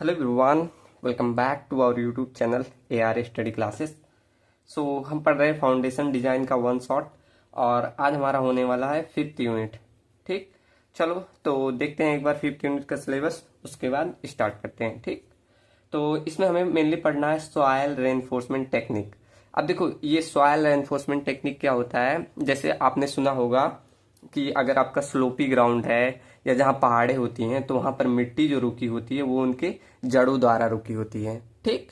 Hello everyone, welcome back to our YouTube channel AR study classes. So हम पढ़ रहे हैं फाउंडेशन डिजाइन का वन शॉट और आज हमारा होने वाला है 5th यूनिट। ठीक, चलो तो देखते हैं एक बार 5th यूनिट का सिलेबस, उसके बाद स्टार्ट करते हैं। ठीक, तो इसमें हमें मेनली पढ़ना है सॉइल रेनफोर्समेंट टेक्निक। अब देखो ये सॉइल रेनफोर्समेंट टेक्निक क्या होता है, जैसे आपने सुना होगा कि अगर आपका स्लोपी ग्राउंड है या जहाँ पहाड़े होती हैं तो वहां पर मिट्टी जो रुकी होती है वो उनके जड़ों द्वारा रुकी होती है। ठीक,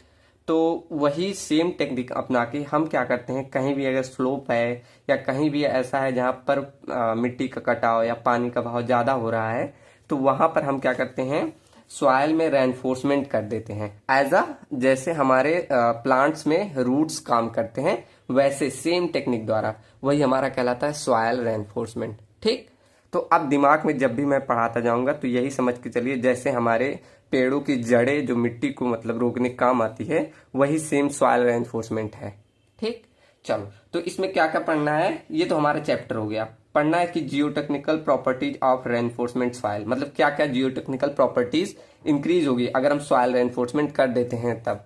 तो वही सेम टेक्निक अपना के हम क्या करते हैं, कहीं भी अगर स्लोप है या कहीं भी ऐसा है जहाँ पर मिट्टी का कटाव या पानी का बहाव ज्यादा हो रहा है, तो वहां पर हम क्या करते हैं, सॉइल में रेनफोर्समेंट कर देते हैं। एज अ जैसे हमारे प्लांट्स में रूट्स काम करते हैं वैसे सेम टेक्निक द्वारा वही हमारा कहलाता है सॉइल रेनफोर्समेंट। ठीक, तो अब दिमाग में जब भी मैं पढ़ाता जाऊंगा तो यही समझ के चलिए, जैसे हमारे पेड़ों की जड़ें जो मिट्टी को मतलब रोकने काम आती है, वही सेम सॉइल रेनफोर्समेंट है। ठीक, चलो तो इसमें क्या क्या पढ़ना है, ये तो हमारा चैप्टर हो गया। पढ़ना है कि geotechnical properties of reinforcement soil, मतलब क्या क्या जियोटेक्निकल प्रॉपर्टीज इंक्रीज होगी अगर हम सॉइल रेनफोर्समेंट कर देते हैं तब।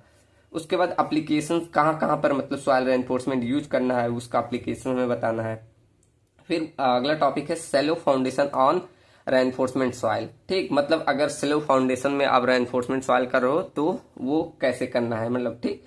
उसके बाद एप्लीकेशन कहाँ कहाँ पर मतलब सॉइल रेनफोर्समेंट यूज करना है, उसका एप्लीकेशन हमें बताना है। फिर अगला टॉपिक है सेलो फाउंडेशन ऑन रेनफोर्समेंट सॉइल। ठीक, मतलब अगर सेलो फाउंडेशन में आप रेनफोर्समेंट सॉइल कर रहे हो तो वो कैसे करना है, मतलब ठीक।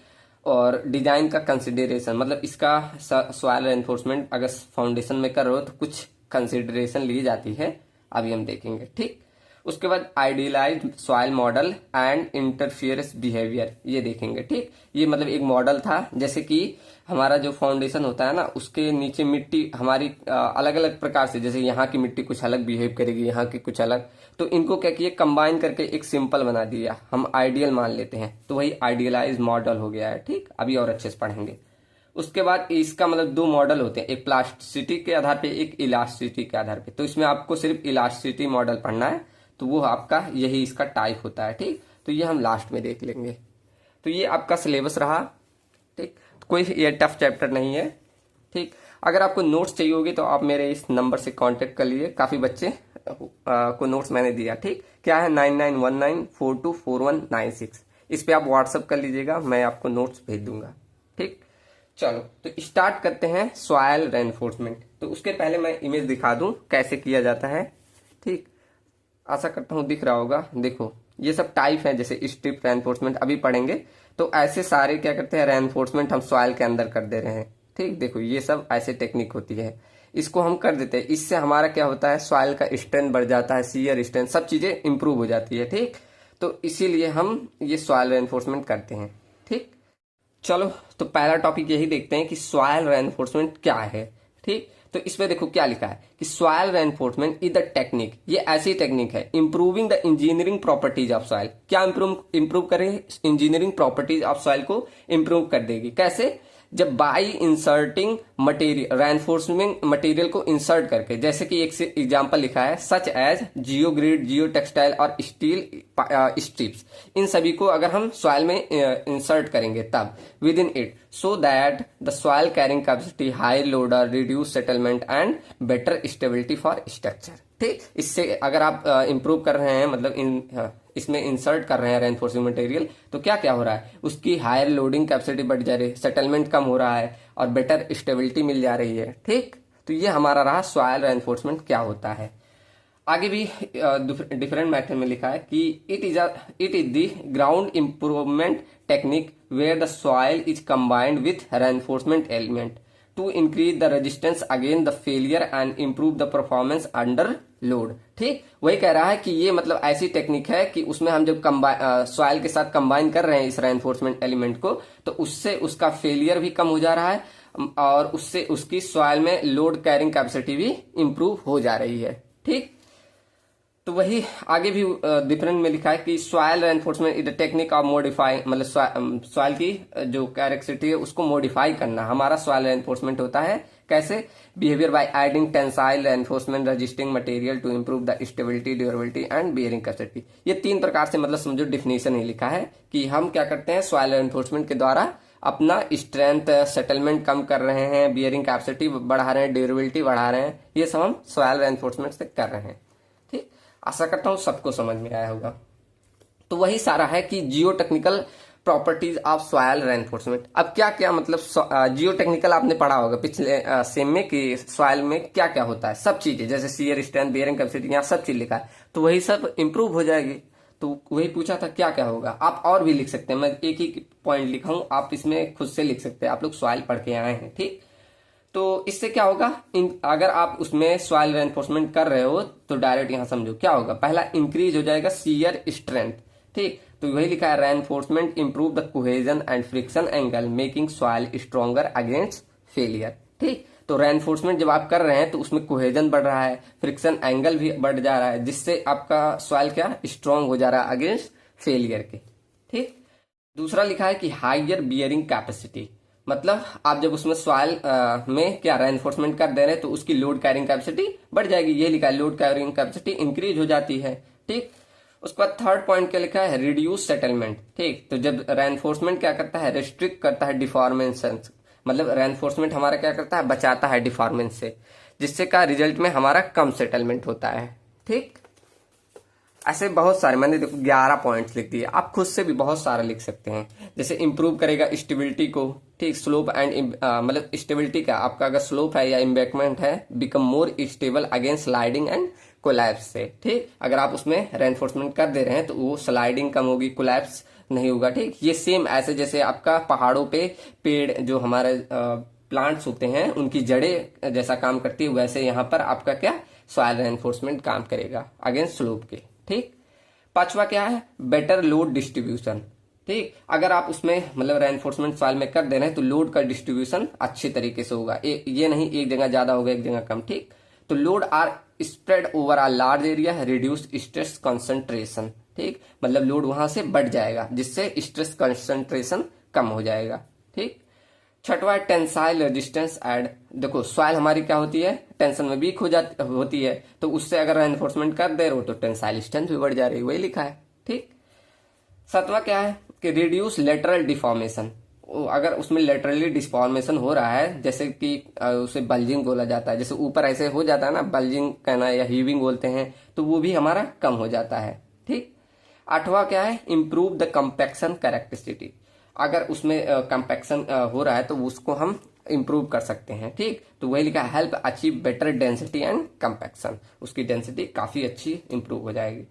और डिजाइन का कंसिडरेशन, मतलब इसका सॉइल रेनफोर्समेंट अगर फाउंडेशन में कर रहे हो तो कुछ कंसिडरेशन ली जाती है, अभी हम देखेंगे। ठीक, उसके बाद idealised soil model and interference behaviour, ये देखेंगे। ठीक, ये मतलब एक मॉडल था, जैसे कि हमारा जो फाउंडेशन होता है ना, उसके नीचे मिट्टी हमारी अलग अलग प्रकार से, जैसे यहाँ की मिट्टी कुछ अलग बिहेव करेगी, यहाँ की कुछ अलग, तो इनको क्या किए, कंबाइन करके एक सिंपल बना दिया, हम आइडियल मान लेते हैं, तो वही आइडियलाइज मॉडल हो गया है। ठीक, अभी और अच्छे से पढ़ेंगे। उसके बाद इसका मतलब दो मॉडल होते हैं, एक प्लास्टिसिटी के आधार पे, एक इलास्टिसिटी के आधार पे। तो इसमें आपको सिर्फ इलास्टिसिटी मॉडल पढ़ना है, तो वो आपका यही इसका टाइप होता है। ठीक, तो ये हम लास्ट में देख लेंगे। तो ये आपका सिलेबस रहा। ठीक, तो कोई ये टफ चैप्टर नहीं है। ठीक, अगर आपको नोट्स चाहिए होगी तो आप मेरे इस नंबर से कांटेक्ट कर लीजिए, काफी बच्चे को नोट्स मैंने दिया। ठीक, क्या है 9919424196, इस पे आप व्हाट्सअप कर लीजिएगा, मैं आपको नोट्स भेज दूंगा। ठीक, चलो तो स्टार्ट करते हैं सॉइल रेनफोर्समेंट। तो उसके पहले मैं इमेज दिखा दूं कैसे किया जाता है। ठीक, आशा करता हूं दिख रहा होगा। देखो ये सब टाइप है, जैसे स्ट्रिप रेनफोर्समेंट अभी पढ़ेंगे, तो ऐसे सारे क्या करते हैं, रेनफोर्समेंट हम सॉइल के अंदर कर दे रहे हैं। ठीक, देखो ये सब ऐसे टेक्निक होती है, इसको हम कर देते हैं। इससे हमारा क्या होता है, सॉइल का स्ट्रेंथ बढ़ जाता है, शियर स्ट्रेंथ, सब चीजें इंप्रूव हो जाती है। ठीक, तो इसीलिए हम ये सॉइल रेनफोर्समेंट करते हैं। ठीक, चलो तो पहला टॉपिक यही देखते हैं कि सॉइल रेनफोर्समेंट क्या है। ठीक, तो इसमें देखो क्या लिखा है कि soil reinforcement is the technique, ये ऐसी टेक्निक है improving the engineering properties of soil. क्या इंप्रूव करे, इंजीनियरिंग प्रॉपर्टीज ऑफ सॉइल को इंप्रूव कर देगी। कैसे, जब by inserting material, reinforcement material को इंसर्ट करके, जैसे कि एक से एग्जांपल लिखा है, सच एज जियो ग्रिड, जियो टेक्सटाइल और स्टील स्ट्रिप्स, इन सभी को अगर हम सॉइल में इंसर्ट करेंगे तब with in it, so that the soil carrying capacity, high loader, reduce settlement and better stability for structure. ठीक, इससे अगर आप इंप्रूव कर रहे हैं, मतलब इसमें इंसर्ट कर रहे हैं रेनफोर्सिंग मटेरियल, तो क्या क्या हो रहा है, उसकी हायर लोडिंग कैपेसिटी बढ़ जा रही है, सेटलमेंट कम हो रहा है और बेटर स्टेबिलिटी मिल जा रही है। ठीक, तो ये हमारा रहा सॉइल रेनफोर्समेंट क्या होता है। आगे भी डिफरेंट मेथड में लिखा है कि it is the ground improvement technique where the soil is combined with reinforcement element to increase the resistance against the failure and improve the performance under load. ठीक, वही कह रहा है कि ये मतलब ऐसी टेक्निक है कि उसमें हम जब सॉइल के साथ कंबाइन कर रहे हैं इस रेनफोर्समेंट एलिमेंट को, तो उससे उसका फेलियर भी कम हो जा रहा है और उससे उसकी सॉइल में लोड कैरिंग कैपेसिटी भी इंप्रूव हो जा रही है। ठीक, तो वही आगे भी डिफरेंट में लिखा है कि soil reinforcement is the technique of modify, मतलब सॉइल की जो कैरेक्टरिस्टिक है उसको मॉडिफाई करना हमारा सॉइल रेनफोर्समेंट होता है। कैसे, behaviour by adding tensile reinforcement resisting material to improve the stability, durability and bearing capacity. ये तीन प्रकार से मतलब समझो डिफिनेशन ही लिखा है कि हम क्या करते हैं, सॉइल रेनफोर्समेंट के द्वारा अपना स्ट्रेंथ, सेटलमेंट कम कर रहे हैं, बियरिंग कैपेसिटी बढ़ा रहे हैं, ड्यूरेबिलिटी बढ़ा रहे हैं, ये सब हम सॉइल रेनफोर्समेंट से कर रहे हैं। ठीक, आशा करता हूं सबको समझ में आया होगा। तो वही सारा है कि जियो technical properties of soil reinforcement. अब क्या क्या मतलब जियो टेक्निकल आपने पढ़ा होगा पिछले सेम में कि सॉयल में क्या क्या होता है, सब चीजें जैसे शियर स्ट्रेंथ, बेयरिंग कैपेसिटी, यहाँ सब चीज लिखा है, तो वही सब इंप्रूव हो जाएगी। तो वही पूछा था क्या क्या होगा। आप और भी लिख सकते हैं, मैं एक ही पॉइंट लिखा हूं, आप इसमें खुद से लिख सकते हैं, आप लोग सॉयल पढ़ के आए हैं, ठीक। तो इससे क्या होगा, अगर आप उसमें सॉइल रेनफोर्समेंट कर रहे हो तो डायरेक्ट यहां समझो क्या होगा। पहला इंक्रीज हो जाएगा शियर स्ट्रेंथ, ठीक। तो वही लिखा है reinforcement improve the cohesion and friction angle making soil stronger against failure, ठीक। तो रेनफोर्समेंट जब आप कर रहे हैं तो उसमें कोहेजन बढ़ रहा है, फ्रिक्शन एंगल भी बढ़ जा रहा है, जिससे आपका सॉइल क्या स्ट्रांग हो जा रहा है अगेंस्ट फेलियर के, ठीक। दूसरा लिखा है कि हाइयर बियरिंग कैपेसिटी, मतलब आप जब उसमें सॉइल में क्या रेनफोर्समेंट कर दे रहे हैं तो उसकी लोड कैरिंग कैपेसिटी बढ़ जाएगी। ये लिखा है लोड कैरिंग कैपेसिटी इंक्रीज हो जाती है, ठीक। उसके बाद थर्ड पॉइंट क्या लिखा है, रिड्यूस सेटलमेंट, ठीक। तो जब रेनफोर्समेंट क्या करता है, रिस्ट्रिक्ट करता है डिफॉर्मेशन, मतलब रेनफोर्समेंट हमारा क्या करता है, बचाता है डिफॉर्मेंस से, जिससे का रिजल्ट में हमारा कम सेटलमेंट होता है, ठीक। ऐसे बहुत सारे मैंने देखो 11 पॉइंट्स लिख दिए, आप खुद से भी बहुत सारा लिख सकते हैं। जैसे इंप्रूव करेगा स्टेबिलिटी को, ठीक। स्लोप एंड मतलब स्टेबिलिटी का आपका अगर स्लोप है या इम्बैकमेंट है, become more stable against sliding and collapse से, ठीक। अगर आप उसमें रेनफोर्समेंट कर दे रहे हैं तो वो स्लाइडिंग कम होगी, कोलैप्स नहीं होगा, ठीक। ये सेम ऐसे जैसे आपका पहाड़ों पे पेड़ जो हमारे प्लांट्स होते हैं उनकी जड़ें जैसा काम करती है, वैसे यहाँ पर आपका क्या सॉइल रेनफोर्समेंट काम करेगा अगेंस्ट स्लोप के, ठीक। पांचवा क्या है, बेटर लोड डिस्ट्रीब्यूशन, ठीक। अगर आप उसमें मतलब रेनफोर्समेंट सॉइल में कर दे रहे हैं तो लोड का डिस्ट्रीब्यूशन अच्छे तरीके से होगा, ये नहीं एक जगह ज्यादा होगा एक जगह कम, ठीक। तो load are spread over a large area, reduce stress concentration, ठीक। मतलब लोड वहां से बढ़ जाएगा जिससे स्ट्रेस कंसंट्रेशन कम हो जाएगा, ठीक। छठवा है टेंसाइल रेजिस्टेंस एड, देखो सॉइल हमारी क्या होती है, टेंशन में वीक हो जाती होती है, तो उससे अगर रेनफोर्समेंट कर दे रहे हो तो टेंसाइल स्ट्रेंथ भी बढ़ जा रही है, वही लिखा है, ठीक। सातवां क्या है कि रिड्यूस लेटरल डिफॉर्मेशन, अगर उसमें लेटरली डिफॉर्मेशन हो रहा है, जैसे कि उसे बल्जिंग बोला जाता है, जैसे ऊपर ऐसे हो जाता है ना, बल्जिंग कहना या हीविंग बोलते हैं, तो वो भी हमारा कम हो जाता है, ठीक। आठवां क्या है, इंप्रूव द कंपैक्शन कैरेक्टरिस्टिक, अगर उसमें कंपैक्शन हो रहा है तो उसको हम इंप्रूव कर सकते हैं, ठीक। तो वही लिखा है help achieve better density and compaction, उसकी डेंसिटी काफी अच्छी इंप्रूव हो जाएगी।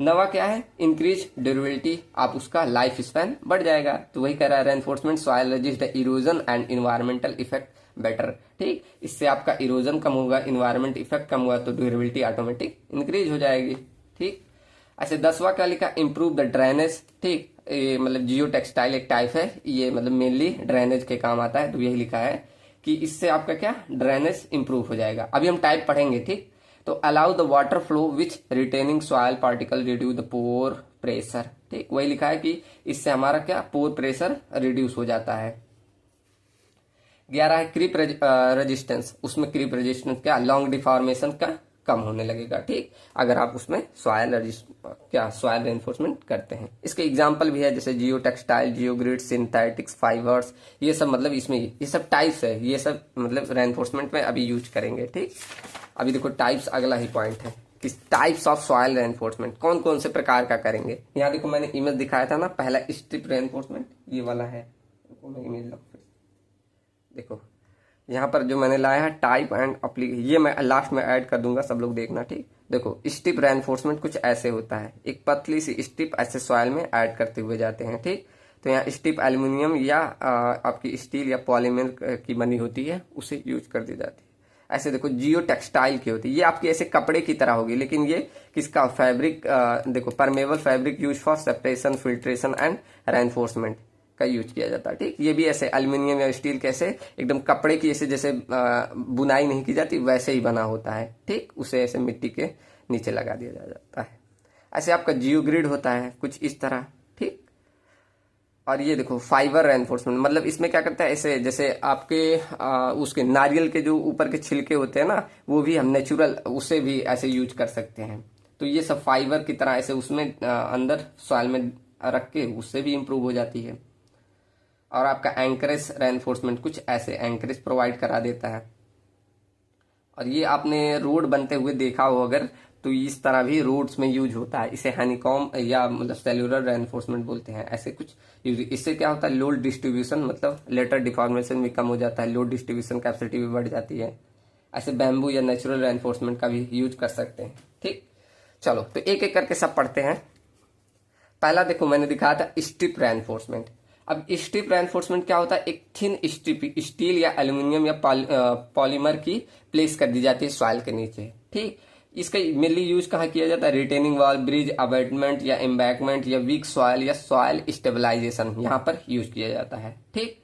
नवा क्या है, इंक्रीज ड्यूरेबिलिटी, आप उसका लाइफ स्पैन बढ़ जाएगा, तो वही कह रहा है reinforcement soil resist erosion and environmental effect better, ठीक। इससे आपका इरोजन कम होगा, इन्वायरमेंट इफेक्ट कम हुआ तो ड्यूरेबिलिटी ऑटोमेटिक इंक्रीज हो जाएगी, ठीक। ऐसे 10वां क्या लिखा, इंप्रूव द ड्रेनेज, ठीक। ये मतलब जियो टेक्सटाइल एक टाइप है, ये मतलब मेनली ड्रेनेज के काम आता है, तो यही लिखा है कि इससे आपका क्या ड्रेनेज इंप्रूव हो जाएगा। अभी हम टाइप पढ़ेंगे, ठीक। तो allow the water flow which retaining soil particle reduce the pore pressure, ठीक। वही लिखा है कि इससे हमारा क्या पोर प्रेशर रिड्यूस हो जाता है। 11 है क्रीप रेजिस्टेंस, उसमें क्रीप रेजिस्टेंस क्या लॉन्ग डिफॉर्मेशन का कम होने लगेगा, ठीक। अगर आप उसमें सॉइल रेनफोर्समेंट करते हैं। इसके एग्जांपल भी है जैसे जियो टेक्सटाइल, जियो ग्रिड, सिंथेटिक्स फाइबर्स, ये सब मतलब इसमें ये सब टाइप्स है, ये सब मतलब रेनफोर्समेंट में अभी यूज करेंगे, ठीक। अभी देखो टाइप्स अगला ही पॉइंट है कि टाइप्स ऑफ सॉइल रेनफोर्समेंट कौन कौन से प्रकार का करेंगे। यहाँ देखो मैंने इमेज दिखाया था ना, पहला स्ट्रिप रेनफोर्समेंट ये वाला है, इमेज देखो यहाँ पर जो मैंने लाया है टाइप एंड अप्लीकेशन, ये मैं लास्ट में ऐड कर दूंगा, सब लोग देखना, ठीक। देखो स्ट्रिप रेनफोर्समेंट कुछ ऐसे होता है, एक पतली सी स्ट्रिप ऐसे सॉइल में ऐड करते हुए जाते हैं, ठीक। तो यहाँ स्ट्रिप एल्यूमिनियम या आपकी स्टील या पॉलीमर की बनी होती है, उसे यूज कर दी जाती है। ऐसे देखो जियो टेक्सटाइल की होती है, ये आपकी ऐसे कपड़े की तरह होगी, लेकिन ये किसका फैब्रिक, देखो permeable fabric use for separation filtration and reinforcement का यूज किया जाता है, ठीक। ये भी ऐसे एल्यूमिनियम या स्टील कैसे एकदम कपड़े की ऐसे जैसे बुनाई नहीं की जाती वैसे ही बना होता है, ठीक। उसे ऐसे मिट्टी के नीचे लगा दिया जाता है। ऐसे आपका जियो ग्रिड होता है कुछ इस तरह, ठीक। और ये देखो फाइबर रेनफोर्समेंट, मतलब इसमें क्या करता है ऐसे जैसे आपके उसके नारियल के जो ऊपर के छिलके होते हैं ना, वो भी हम नेचुरल उसे भी ऐसे यूज कर सकते हैं। तो ये सब फाइबर की तरह ऐसे उसमें अंदर सॉइल में रख के उससे भी इंप्रूव हो जाती है। और आपका एंकरेज रेनफोर्समेंट कुछ ऐसे एंकरेज प्रोवाइड करा देता है। और ये आपने रोड बनते हुए देखा हो अगर, तो इस तरह भी रोड्स में यूज होता है। इसे हनीकॉम या मतलब सेलुलर रेनफोर्समेंट बोलते हैं, ऐसे कुछ यूज। इससे क्या होता है, लोड डिस्ट्रीब्यूशन मतलब लेटर डिफॉर्मेशन भी कम हो जाता है, लोड डिस्ट्रीब्यूशन कैपेसिटी भी बढ़ जाती है। ऐसे बैम्बू या नेचुरल रेनफोर्समेंट का भी यूज कर सकते हैं। ठीक, चलो तो एक एक करके सब पढ़ते हैं। पहला देखो मैंने दिखाया था स्ट्रिप रेनफोर्समेंट। अब स्ट्रिप रेनफोर्समेंट क्या होता है, एक थिन स्ट्रिप स्टील या एल्यूमिनियम या पॉलीमर की प्लेस कर दी जाती है सॉइल के नीचे। ठीक, इसका मेनली यूज कहाँ किया जाता है, रिटेनिंग वॉल, ब्रिज, अबैटमेंट या एम्बैंकमेंट या वीक सॉइल या सॉइल स्टेबलाइजेशन, यहाँ पर यूज किया जाता है। ठीक,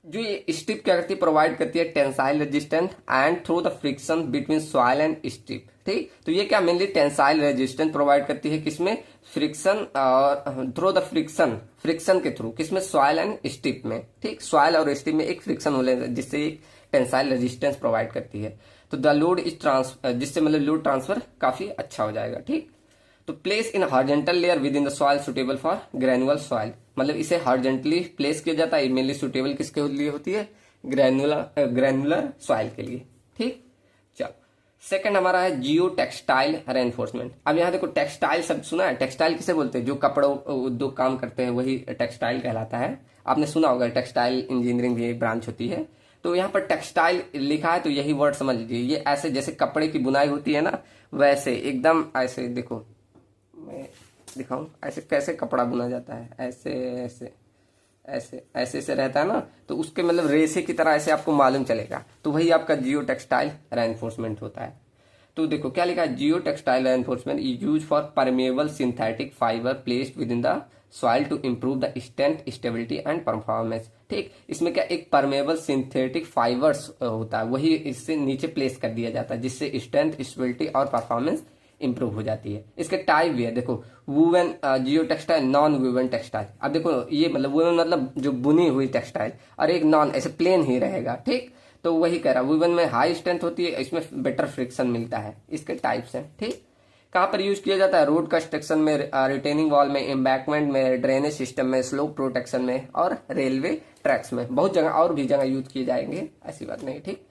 जो ये स्ट्रिप क्या करती है, प्रोवाइड करती है tensile resistance and through the friction between soil and strip. ठीक, तो ये क्या मेनली टेंसाइल रेजिस्टेंस प्रोवाइड करती है, किसमें, फ्रिक्शन और थ्रू द फ्रिक्शन के थ्रू, किसमें, सॉइल एंड स्ट्रिप में। ठीक, सॉइल और स्ट्रिप में एक फ्रिक्शन होने जिससे एक टेंसाइल रेजिस्टेंस प्रोवाइड करती है। तो द लोड इज जिससे मतलब लोड ट्रांसफर काफी अच्छा हो जाएगा। ठीक, तो place in horizontal layer with in the soil suitable for granule soil, मतलब इसे हॉरिजॉन्टली प्लेस किया जाता है, मेनली सुटेबल किसके लिए होती है, ग्रेनुलर सॉइल के लिए। ठीक, चलो सेकंड हमारा है जियो टेक्सटाइल रेनफोर्समेंट। अब यहाँ देखो टेक्सटाइल शब्द सुना है, टेक्सटाइल किसे बोलते हैं, जो कपड़ों उद्योग काम करते हैं वही टेक्सटाइल कहलाता है। आपने सुना होगा टेक्सटाइल इंजीनियरिंग भी एक ब्रांच होती है। तो यहाँ पर टेक्सटाइल लिखा है तो यही वर्ड समझ लीजिए, ये ऐसे जैसे कपड़े की बुनाई होती है ना, वैसे एकदम ऐसे देखो मैं दिखाऊं ऐसे कैसे कपड़ा बुना जाता है, ऐसे ऐसे ऐसे ऐसे से रहता है ना, तो उसके मतलब रेसे की तरह ऐसे आपको मालूम चलेगा, तो वही आपका जियो टेक्सटाइल रेनफोर्समेंट होता है। तो देखो क्या लिखा है, geo textile reinforcement is use for permeable synthetic fibre placed within the soil to improve the strength, stability and performance. ठीक, इसमें क्या एक परमेबल सिंथेटिक फाइबर्स होता है, वही इससे नीचे प्लेस कर दिया जाता है, जिससे स्ट्रेंथ, स्टेबिलिटी और परफॉर्मेंस इंप्रूव हो जाती है। इसके टाइप भी है देखो, वूवन जियो टेक्सटाइल, नॉन वूवन टेक्सटाइल। अब देखो ये मतलब वूवन मतलब जो बुनी हुई टेक्सटाइल, और एक नॉन ऐसे प्लेन ही रहेगा। ठीक, तो वही कह रहा, वूवन में हाई स्ट्रेंथ होती है, इसमें बेटर फ्रिक्शन मिलता है। इसके टाइप्स हैं। ठीक, कहाँ पर यूज किया जाता है, रोड कंस्ट्रक्शन में, रिटेनिंग वॉल में, एम्बैंकमेंट में, ड्रेनेज सिस्टम में, स्लोप प्रोटेक्शन में और रेलवे ट्रैक्स में, बहुत जगह और भी जगह यूज किए जाएंगे, ऐसी बात नहीं। ठीक,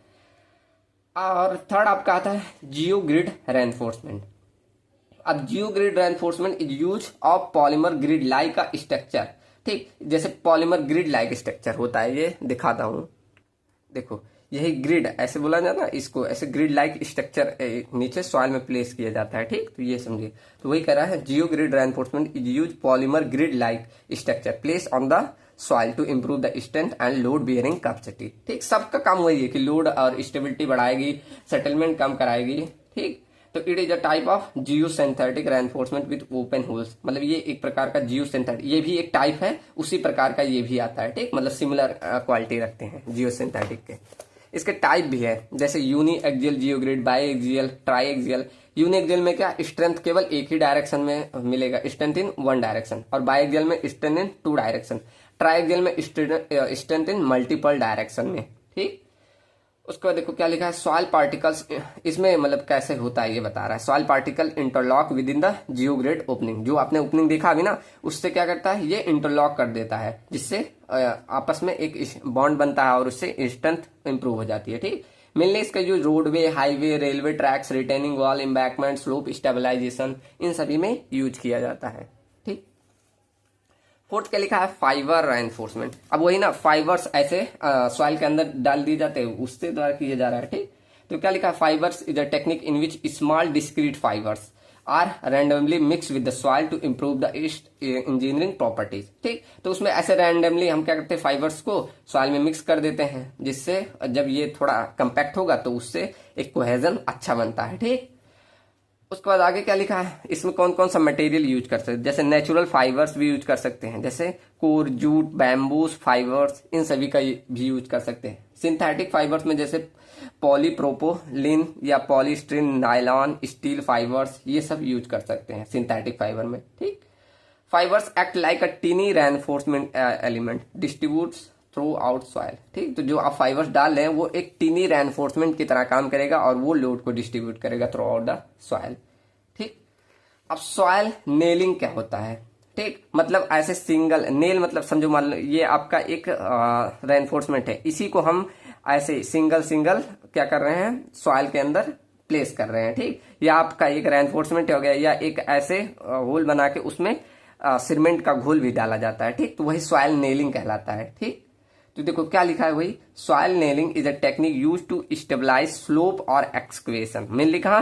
और थर्ड आपका आता है जियो ग्रिड रेनफोर्समेंट। अब geo grid reinforcement is use of polymer grid like का स्ट्रक्चर। ठीक, जैसे पॉलीमर ग्रिड लाइक स्ट्रक्चर होता है, ये दिखाता हूं, देखो यही ग्रिड ऐसे बोला जाता है, इसको ऐसे ग्रिड लाइक स्ट्रक्चर नीचे सॉइल में प्लेस किया जाता है। ठीक, तो ये समझिए, तो वही कह रहा है geo grid reinforcement is use polymer grid like structure place on the soil to improve the strength and load bearing capacity. ठीक, सबका काम वही है कि लोड और स्टेबिलिटी बढ़ाएगी, सेटलमेंट कम कराएगी। ठीक, तो it is a type of Jio synthetic reinforcement with open holes, मतलब ये एक प्रकार का जियो सिंथेटिक, ये भी एक टाइप है, उसी प्रकार का ये भी आता है। ठीक, मतलब सिमिलर क्वालिटी रखते हैं जियो सिंथेटिक के। इसके टाइप भी है, जैसे uniaxial geogrid, biaxial, triaxial. Uniaxial में क्या स्ट्रेंथ केवल एक ही डायरेक्शन में मिलेगा, स्ट्रेंथ इन वन डायरेक्शन, और बाई एक्सियल में strength in two direction, triaxial में स्ट्रेंथ इन मल्टीपल डायरेक्शन में। ठीक, उसके बाद देखो क्या लिखा है, सॉइल पार्टिकल्स, इसमें मतलब कैसे होता है ये बता रहा है। Soil particle interlock with in the Jio grid opening, जो आपने ओपनिंग देखा अभी ना, उससे क्या करता है, ये इंटरलॉक कर देता है, जिससे आपस में एक बॉन्ड बनता है और उससे स्ट्रेंथ इंप्रूव हो जाती है। ठीक, मेनली इसका जो roadway, highway, railway tracks, retaining wall, embankment, slope stabilisation, इन सभी में यूज किया जाता है। ठीक, फोर्थ क्या लिखा है, फाइबर रेनफोर्समेंट। अब वही ना, फाइबर्स ऐसे सॉइल के अंदर डाल दिए जाते हैं, उससे द्वारा किया जा रहा है। ठीक, तो क्या लिखा है, fibres is a technique in which small discrete fibres are randomly mix with the soil to improve the engineering properties. ठीक, तो उसमें ऐसे रैंडमली हम क्या करते हैं, फाइबर्स को सॉइल में मिक्स कर देते हैं, जिससे जब ये थोड़ा कंपैक्ट होगा तो उससे एक कोहेजन अच्छा बनता है। ठीक, उसके बाद आगे क्या लिखा है, इसमें कौन कौन सा मटेरियल यूज कर सकते हैं, जैसे नेचुरल फाइबर्स भी यूज कर सकते हैं, जैसे कोर, जूट, बैम्बूस फाइबर्स, इन सभी का भी यूज कर सकते हैं। सिंथेटिक फाइबर्स में जैसे पॉलीप्रोपोलिन या पॉलीस्ट्रीन, नायलॉन, स्टील फाइबर्स, ये सब यूज कर सकते हैं सिंथेटिक फाइबर में। ठीक, fibres act like a tiny reinforcement element distributes throughout soil. ठीक, तो जो आप फाइबर्स डाल रहे हैं वो एक टीनी रेनफोर्समेंट की तरह काम करेगा और वो लोड को डिस्ट्रीब्यूट करेगा थ्रू आउट द सॉइल। ठीक, अब सॉइल नेलिंग क्या होता है। ठीक, मतलब ऐसे सिंगल नेल, मतलब समझो मान लो ये आपका एक रेनफोर्समेंट है, इसी को हम ऐसे सिंगल सिंगल क्या कर रहे हैं, सॉइल के अंदर प्लेस कर रहे हैं, ठीक। या आपका एक रेनफोर्समेंट हो गया, या एक ऐसे होल बना के उसमें सीमेंट का घोल भी डाला जाता है, ठीक। तो वही सॉइल नेलिंग कहलाता है, ठीक। तो देखो क्या लिखा है, वही soil nailing is a technique use to stabilise slope और एक्सकवेशन। मेनली कहा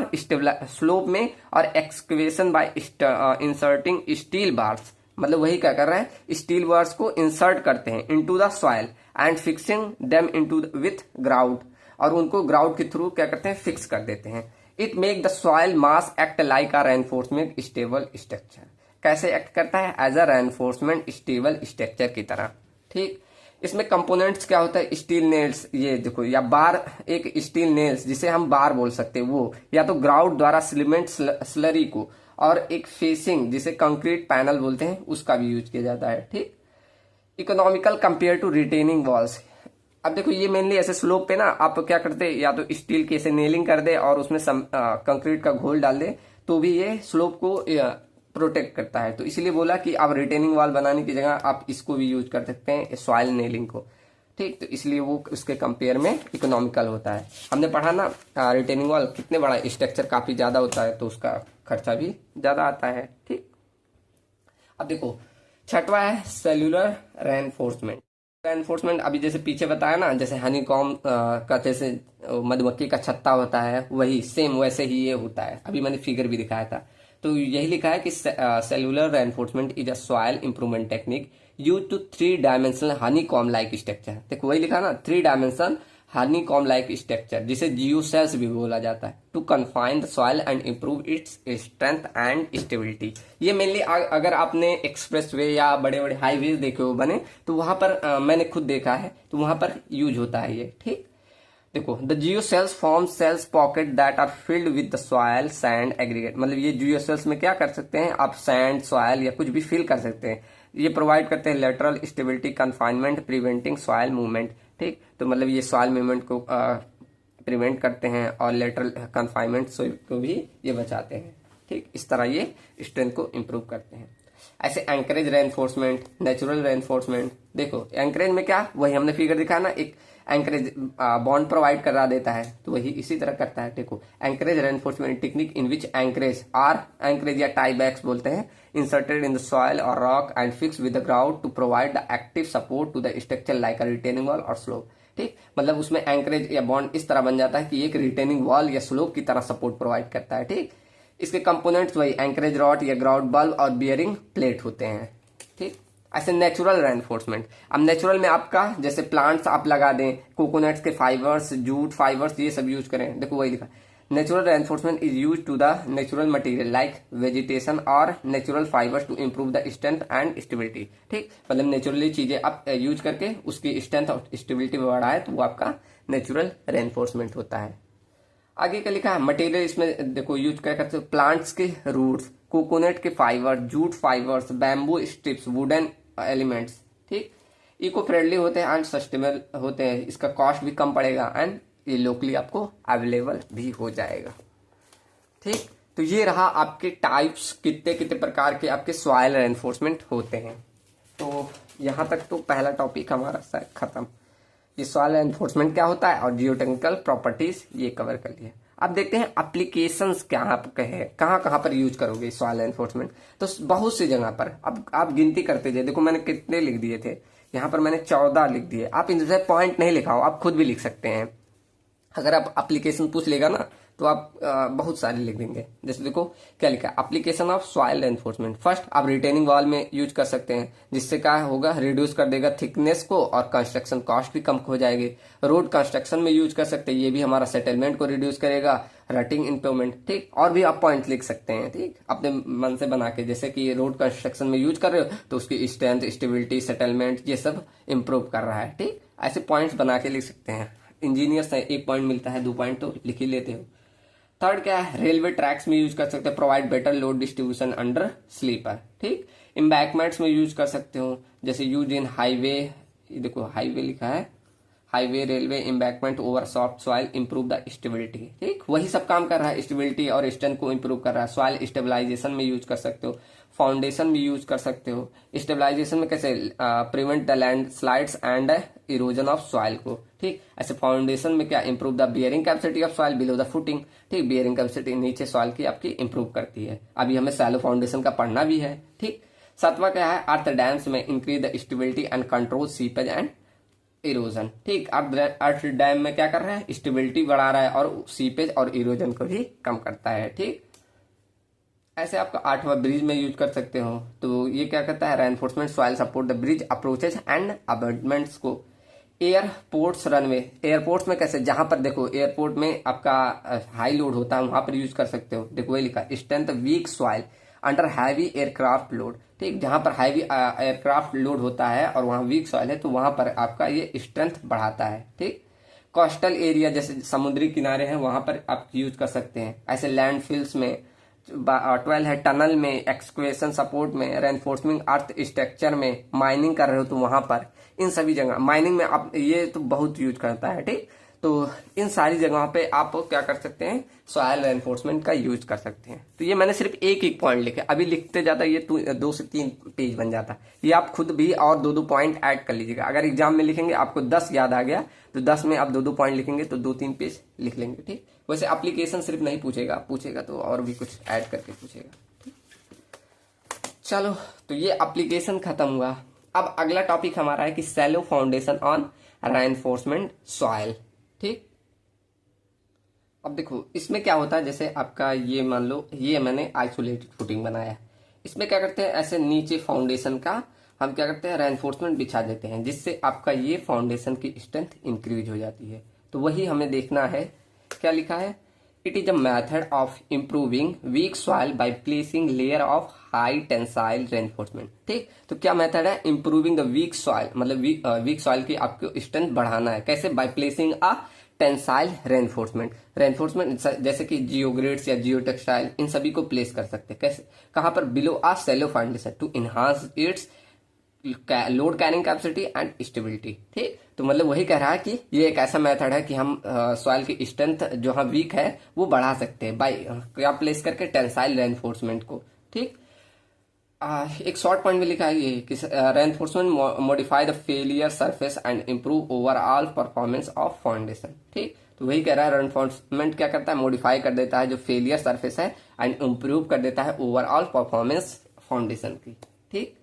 स्लोप में, और excavation by inserting steel bars, मतलब वही क्या कर रहे हैं, स्टील बार्स को इंसर्ट करते हैं into the soil and fixing them into with grout, और उनको ग्राउट के थ्रू क्या करते हैं, फिक्स कर देते हैं। It make the soil mass act like a reinforcement stable structure. कैसे एक्ट करता है, as a reinforcement stable structure की तरह, ठीक। इसमें कंपोनेंट्स क्या होता है, स्टील नेल्स, ये देखो, या बार, एक स्टील नेल्स जिसे हम बार बोल सकते हैं वो, या तो ग्राउट द्वारा सीमेंट स्लरी को, और एक फेसिंग जिसे कंक्रीट पैनल बोलते हैं उसका भी यूज किया जाता है, ठीक। Economical compare to retaining walls. अब देखो ये मेनली ऐसे स्लोप पे ना आप क्या करते, या तो स्टील के ऐसे नेलिंग कर दे और उसमें कंक्रीट का घोल डाल दे, तो भी ये स्लोप को प्रोटेक्ट करता है। तो इसलिए बोला कि आप रिटेनिंग वॉल बनाने की जगह आप इसको भी यूज कर सकते हैं, सॉइल नेलिंग को, ठीक। तो इसलिए वो उसके कंपेयर में इकोनॉमिकल होता है। हमने पढ़ा ना रिटेनिंग वॉल कितने बड़ा स्ट्रक्चर काफी ज्यादा होता है, तो उसका खर्चा भी ज्यादा आता है, ठीक। अब देखो छठवा है सेल्यूलर रेनफोर्समेंट। रेनफोर्समेंट अभी जैसे पीछे बताया ना, जैसे हनीकॉम्ब का जैसे मधुमक्खी का छत्ता होता है, वही सेम वैसे ही ये होता है। अभी मैंने फिगर भी दिखाया था। तो यही लिखा है कि cellular reinforcement is a soil improvement technique use to 3 dimensional honeycomb like structure. देखो वही लिखा ना, 3 डायमेंशन हनीकॉम्ब लाइक स्ट्रक्चर, जिसे जियो सेल्स भी बोला जाता है, to confine the soil and improve its strength and stability. ये मेनली अगर आपने एक्सप्रेसवे या बड़े बड़े हाईवे देखे हो बने, तो वहां पर मैंने खुद देखा है, तो वहां पर यूज होता है ये, ठीक। देखो the geocells form cells pocket that are filled with the soil sand aggregate. मतलब ये जियो सेल्स में क्या कर सकते हैं आप, सैंड सॉइल या कुछ भी फिल कर सकते हैं। ये प्रोवाइड करते हैं lateral stability, confinement, preventing soil movement, ठीक। तो मतलब ये सॉइल मूवमेंट को प्रिवेंट करते हैं और लेटरल कन्फाइनमेंट को भी ये बचाते हैं, ठीक। इस तरह ये स्ट्रेंथ को इम्प्रूव करते हैं। ऐसे एंकरेज रेनफोर्समेंट, नेचुरल रेनफोर्समेंट। देखो एंकरेज में क्या, वही हमने फिगर दिखा ना, एक एंकरेज बॉन्ड प्रोवाइड करा देता है, तो वही इसी तरह करता है। देखो anchorage reinforcement technique in which anchorage या टाई बैक्स बोलते हैं, इंसर्टेड इन द सॉइल और rock and fix with the ground to provide the active support to the structure like a retaining wall और स्लोप, ठीक। मतलब उसमें encourage या bond इस तरह बन जाता है कि एक रिटेनिंग वॉल या स्लोप की तरह सपोर्ट प्रोवाइड करता है, ठीक। इसके कंपोनेंट्स वही एंकरेज रॉड या ग्राउंड बल्ब और बियरिंग प्लेट होते हैं, ठीक। ऐसे नेचुरल रेनफोर्समेंट, अब नेचुरल में आपका जैसे प्लांट्स आप लगा दें, कोकोनट्स के फाइबर्स, जूट फाइबर्स, ये सब यूज करें। देखो वही लिखा, natural reinforcement is use to the natural material like vegetation और natural fibres to improve the strength and stability, ठीक। मतलब नेचुरली चीजें आप यूज करके उसकी स्ट्रेंथ और स्टेबिलिटी बढ़ाए, तो वो आपका नेचुरल रेनफोर्समेंट होता है। आगे क्या लिखा है, मटेरियल इसमें देखो यूज क्या करते हो, प्लांट्स के रूट्स, कोकोनट के fibre, jute fibres, bamboo strips, wooden elements, ठीक। इको फ्रेंडली होते हैं एंड सस्टेनेबल होते हैं, इसका कॉस्ट भी कम पड़ेगा एंड ये लोकली आपको अवेलेबल भी हो जाएगा, ठीक। तो ये रहा आपके टाइप्स, कितने कितने प्रकार के आपके सॉइल रेनफोर्समेंट होते हैं। तो यहां तक तो पहला टॉपिक हमारा खत्म। ये सॉइल एनफोर्समेंट क्या होता है और जियोटेक्निकल प्रॉपर्टीज ये कवर कर लिया। अब देखते हैं एप्लीकेशंस क्या आपके हैं, कहाँ कहाँ पर यूज करोगे सॉइल एनफोर्समेंट। तो बहुत सी जगह पर, अब आप गिनती करते जाइए। देखो मैंने कितने लिख दिए थे, यहाँ पर मैंने 14 लिख दिए। आप इनसे पॉइंट नहीं लिखाओ, आप खुद भी लिख सकते हैं। अगर आप एप्लीकेशन पूछ लेगा ना, तो आप बहुत सारे लिख देंगे। जैसे देखो क्या लिखा है, application of soil enforcement. First आप रिटेनिंग वॉल में यूज कर सकते हैं, जिससे क्या होगा, रिड्यूस कर देगा थिकनेस को और कंस्ट्रक्शन कॉस्ट भी कम हो जाएगी। रोड कंस्ट्रक्शन में यूज कर सकते हैं, ये भी हमारा सेटलमेंट को रिड्यूस करेगा, रटिंग इंप्रूवमेंट, ठीक। और भी आप पॉइंट लिख सकते हैं, ठीक, अपने मन से बना के। जैसे कि रोड कंस्ट्रक्शन में यूज कर रहे हो तो उसकी स्ट्रेंथ, स्टेबिलिटी, सेटलमेंट ये सब इंप्रूव कर रहा है, ठीक। ऐसे पॉइंट्स बना के लिख सकते हैं। इंजीनियर्स है, 1 पॉइंट मिलता है, 2 पॉइंट तो लिख ही लेते हो। थर्ड क्या है, रेलवे ट्रैक्स में यूज कर सकते हैं, provide better load distribution under sleeper, ठीक। एम्बैंकमेंट्स में यूज कर सकते हो, जैसे यूज इन हाईवे, देखो हाईवे लिखा है, highway, railway, embankment over soft soil, improve the stability. ठीक, वही सब काम कर रहा है, स्टेबिलिटी और स्ट्रेंथ को इंप्रूव कर रहा है। सॉइल स्टेबलाइजेशन में यूज कर सकते हो, फाउंडेशन भी यूज कर सकते हो। स्टेबलाइजेशन में कैसे, prevent the land slides and erosion of soil को। ठीक, ऐसे फाउंडेशन में क्या, improve the bearing capacity of soil below the footing. ठीक, बियरिंग कैपेसिटी नीचे सॉइल की आपकी इंप्रूव करती है। अभी हमें सैलो फाउंडेशन का पढ़ना भी है। ठीक, सातवां क्या है, अर्थ डैम्स में increase the stability and control seepage and erosion. ठीक, अर्थ डैम में क्या कर रहा है, स्टेबिलिटी बढ़ा रहा है और सीपेज और इरोजन को भी कम करता है। ठीक, ऐसे आपका आठवां ब्रिज में यूज कर सकते हो। तो ये क्या करता है, reinforcement soil support the bridge approaches and abutments को। एयरपोर्ट्स रनवे, एयरपोर्ट्स में कैसे, जहां पर देखो एयरपोर्ट में आपका हाई लोड होता है वहां पर यूज कर सकते हो। देखो वही लिखा, strength weak soil under heavy aircraft load. ठीक, जहां पर हैवी एयरक्राफ्ट लोड होता है और वहां वीक सॉइल है तो वहां पर आपका ये स्ट्रेंथ बढ़ाता है। ठीक, कोस्टल एरिया जैसे समुद्री किनारे हैं वहां पर आप यूज कर सकते हैं। ऐसे लैंडफिल्स में, 12 है टनल में, एक्सक्वेशन सपोर्ट में, रेनफोर्समेंट अर्थ स्ट्रक्चर में, माइनिंग कर रहे हो तो वहां पर, इन सभी जगह माइनिंग में आप ये तो बहुत यूज करता है। ठीक, तो इन सारी जगहों पे आप क्या कर सकते हैं, सॉइल रेनफोर्समेंट का यूज कर सकते हैं। तो ये मैंने सिर्फ एक एक पॉइंट लिखे, अभी लिखते जाता ये 2 से 3 पेज बन जाता। ये आप खुद भी और 2-2 पॉइंट ऐड कर लीजिएगा। अगर एग्जाम में लिखेंगे आपको 10 याद आ गया तो 10 में आप 2-2 पॉइंट लिखेंगे तो 2-3 पेज लिख लेंगे। ठीक, वैसे एप्लीकेशन सिर्फ नहीं पूछेगा तो और भी कुछ ऐड करके पूछेगा। चलो, तो ये एप्लीकेशन खत्म हुआ। अब अगला टॉपिक हमारा है कि shallow foundation on reinforcement soil. ठीक, अब देखो इसमें क्या होता है, जैसे आपका ये मान लो ये मैंने आइसोलेटेड फुटिंग बनाया है। इसमें क्या करते हैं, ऐसे नीचे फाउंडेशन का हम क्या करते हैं, रेनफोर्समेंट बिछा देते हैं जिससे आपका ये फाउंडेशन की स्ट्रेंथ इंक्रीज हो जाती है। तो वही हमें देखना है, क्या लिखा है, it is a method of improving weak soil by placing layer of high tensile reinforcement. ठीक, तो क्या मेथड है, इंप्रूविंग द वीक सॉइल, मतलब वीक सॉइल की आपको स्ट्रेंथ बढ़ाना है। कैसे, by placing a tensile reinforcement जैसे कि जियोग्रेड्स या जियो टेक्सटाइल, इन सभी को प्लेस कर सकते हैं। कैसे, कहां पर, below a shallow foundation to enhance its load carrying capacity and stability. ठीक, तो मतलब वही कह रहा है कि ये एक ऐसा मेथड है कि हम सॉइल की स्ट्रेंथ जो हाँ वीक है वो बढ़ा सकते हैं बाय क्या प्लेस करके, टेंसाइल रेनफोर्समेंट को। ठीक, एक शॉर्ट पॉइंट में लिखा है ये कि reinforcement modify the failure surface and improve overall performance of foundation. ठीक, तो वही कह रहा है, रेनफोर्समेंट क्या करता है, मॉडिफाई कर देता है जो फेलियर सरफेस है एंड इंप्रूव कर देता है ओवरऑल परफॉर्मेंस फाउंडेशन की। ठीक,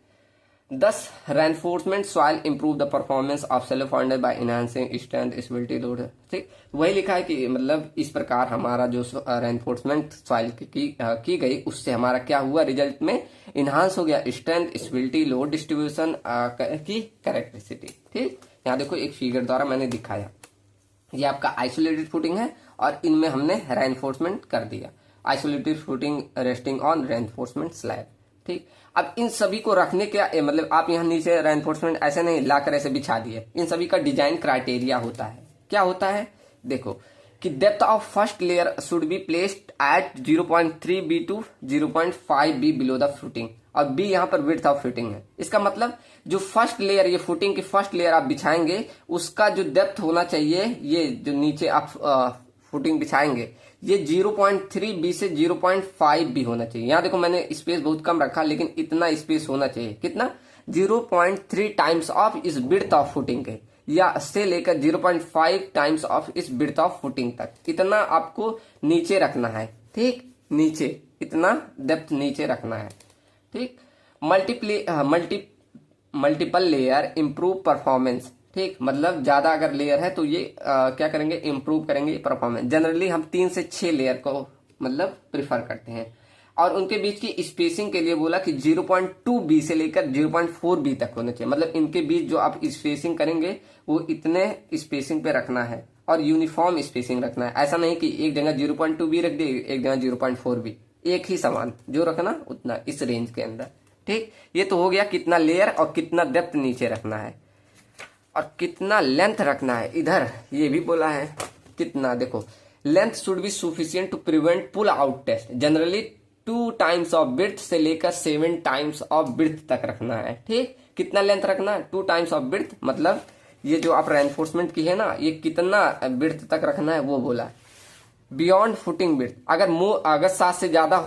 Thus, reinforcement soil improve the performance of shallow foundation by enhancing strength, stability, load। ठीक, वही लिखा है कि मतलब इस प्रकार हमारा जो रेनफोर्समेंट सॉइल की गई उससे हमारा क्या हुआ, रिजल्ट में इनहांस हो गया स्ट्रेंथ, स्टेबिलिटी, लोड डिस्ट्रीब्यूशन की कैरेक्टरिस्टिक। ठीक, यहाँ देखो एक फिगर द्वारा मैंने दिखाया, ये आपका आइसोलेटेड फुटिंग है और इनमें हमने रेनफोर्समेंट कर दिया। Isolated footing resting on reinforcement slab. ठीक, अब इन सभी को रखने के मतलब आप यहाँ नीचे रेनफोर्समेंट ऐसे नहीं लाकर ऐसे बिछा दिए, इन सभी का डिजाइन क्राइटेरिया होता है। क्या होता है, देखो कि depth of first layer should be placed at 0.3 B to 0.5 B below the footing, और बी यहाँ पर विड्थ ऑफ फुटिंग है। इसका मतलब जो फर्स्ट लेयर, ये फुटिंग की फर्स्ट लेयर आप बिछाएंगे उसका जो डेप्थ होना चाहिए, ये जो नीचे आप फुटिंग बिछाएंगे ये 0.3 बी से 0.5 बी होना चाहिए। यहाँ देखो मैंने स्पेस बहुत कम रखा लेकिन इतना स्पेस होना चाहिए, कितना, 0.3 टाइम्स ऑफ इस विड्थ ऑफ फुटिंग के, या से लेकर 0.5 टाइम्स ऑफ इस विड्थ ऑफ फुटिंग तक, इतना आपको नीचे रखना है। ठीक, नीचे इतना डेप्थ नीचे रखना है। ठीक, मल्टीपल लेयर इंप्रूव परफॉर्मेंस। ठीक, मतलब ज्यादा अगर लेयर है तो ये क्या करेंगे, इंप्रूव करेंगे परफॉर्मेंस। जनरली हम 3 से 6 लेयर को मतलब प्रिफर करते हैं, और उनके बीच की स्पेसिंग के लिए बोला कि 0.2 बी से लेकर 0.4 बी तक होना चाहिए। मतलब इनके बीच जो आप स्पेसिंग करेंगे वो इतने स्पेसिंग पे रखना है और यूनिफॉर्म स्पेसिंग रखना है। ऐसा नहीं कि एक जगह 0.2 बी रख दिए, एक जगह 0.4 बी, एक ही समान जो रखना उतना इस रेंज के अंदर। ठीक, ये तो हो गया कितना लेयर और कितना डेप्थ नीचे रखना है और कितना लेंथ रखना है। इधर ये भी बोला है कितना, देखो length should be sufficient to prevent pull out test. Generally 2 times of width से लेकर 7 टाइम्स ऑफ बिड्थ तक रखना है। ठीक, कितना लेंथ रखना है, 2 टाइम्स ऑफ बिड्थ, मतलब ये जो आप रेनफोर्समेंट की है ना, ये कितना विड्थ तक रखना है वो बोला है। बियॉन्ड फुटिंग विड्थ, अगर 7 से ज्यादा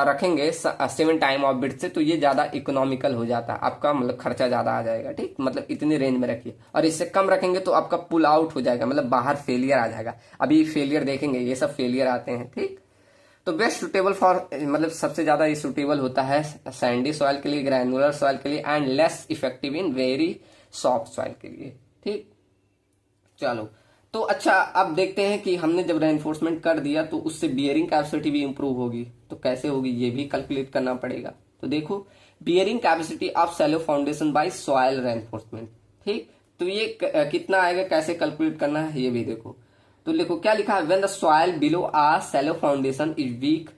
रखेंगे 7 टाइम ऑफ विड्थ से, तो ये ज्यादा इकोनॉमिकल हो जाता है आपका, मतलब खर्चा ज्यादा आ जाएगा। ठीक, मतलब इतनी रेंज में रखिए। और इससे कम रखेंगे तो आपका पुल आउट हो जाएगा, मतलब बाहर फेलियर आ जाएगा। अभी फेलियर देखेंगे, ये सब फेलियर आते हैं। ठीक, तो बेस्ट सुटेबल फॉर, मतलब सबसे ज्यादा ये सुटेबल होता है सैंडी सॉइल के लिए, ग्रैनुलर सॉइल के लिए, and less effective in very soft soil के लिए। ठीक, चलो तो अच्छा, अब देखते हैं कि हमने जब रेनफोर्समेंट कर दिया तो उससे बियरिंग कैपेसिटी भी इंप्रूव होगी। तो कैसे होगी ये भी कैलकुलेट करना पड़ेगा। तो देखो, bearing capacity of shallow foundation by soil reinforcement. ठीक, तो ये कितना आएगा, कैसे कैलकुलेट करना है ये भी देखो। तो लिखो, क्या लिखा है, when the soil below a shallow foundation is weak,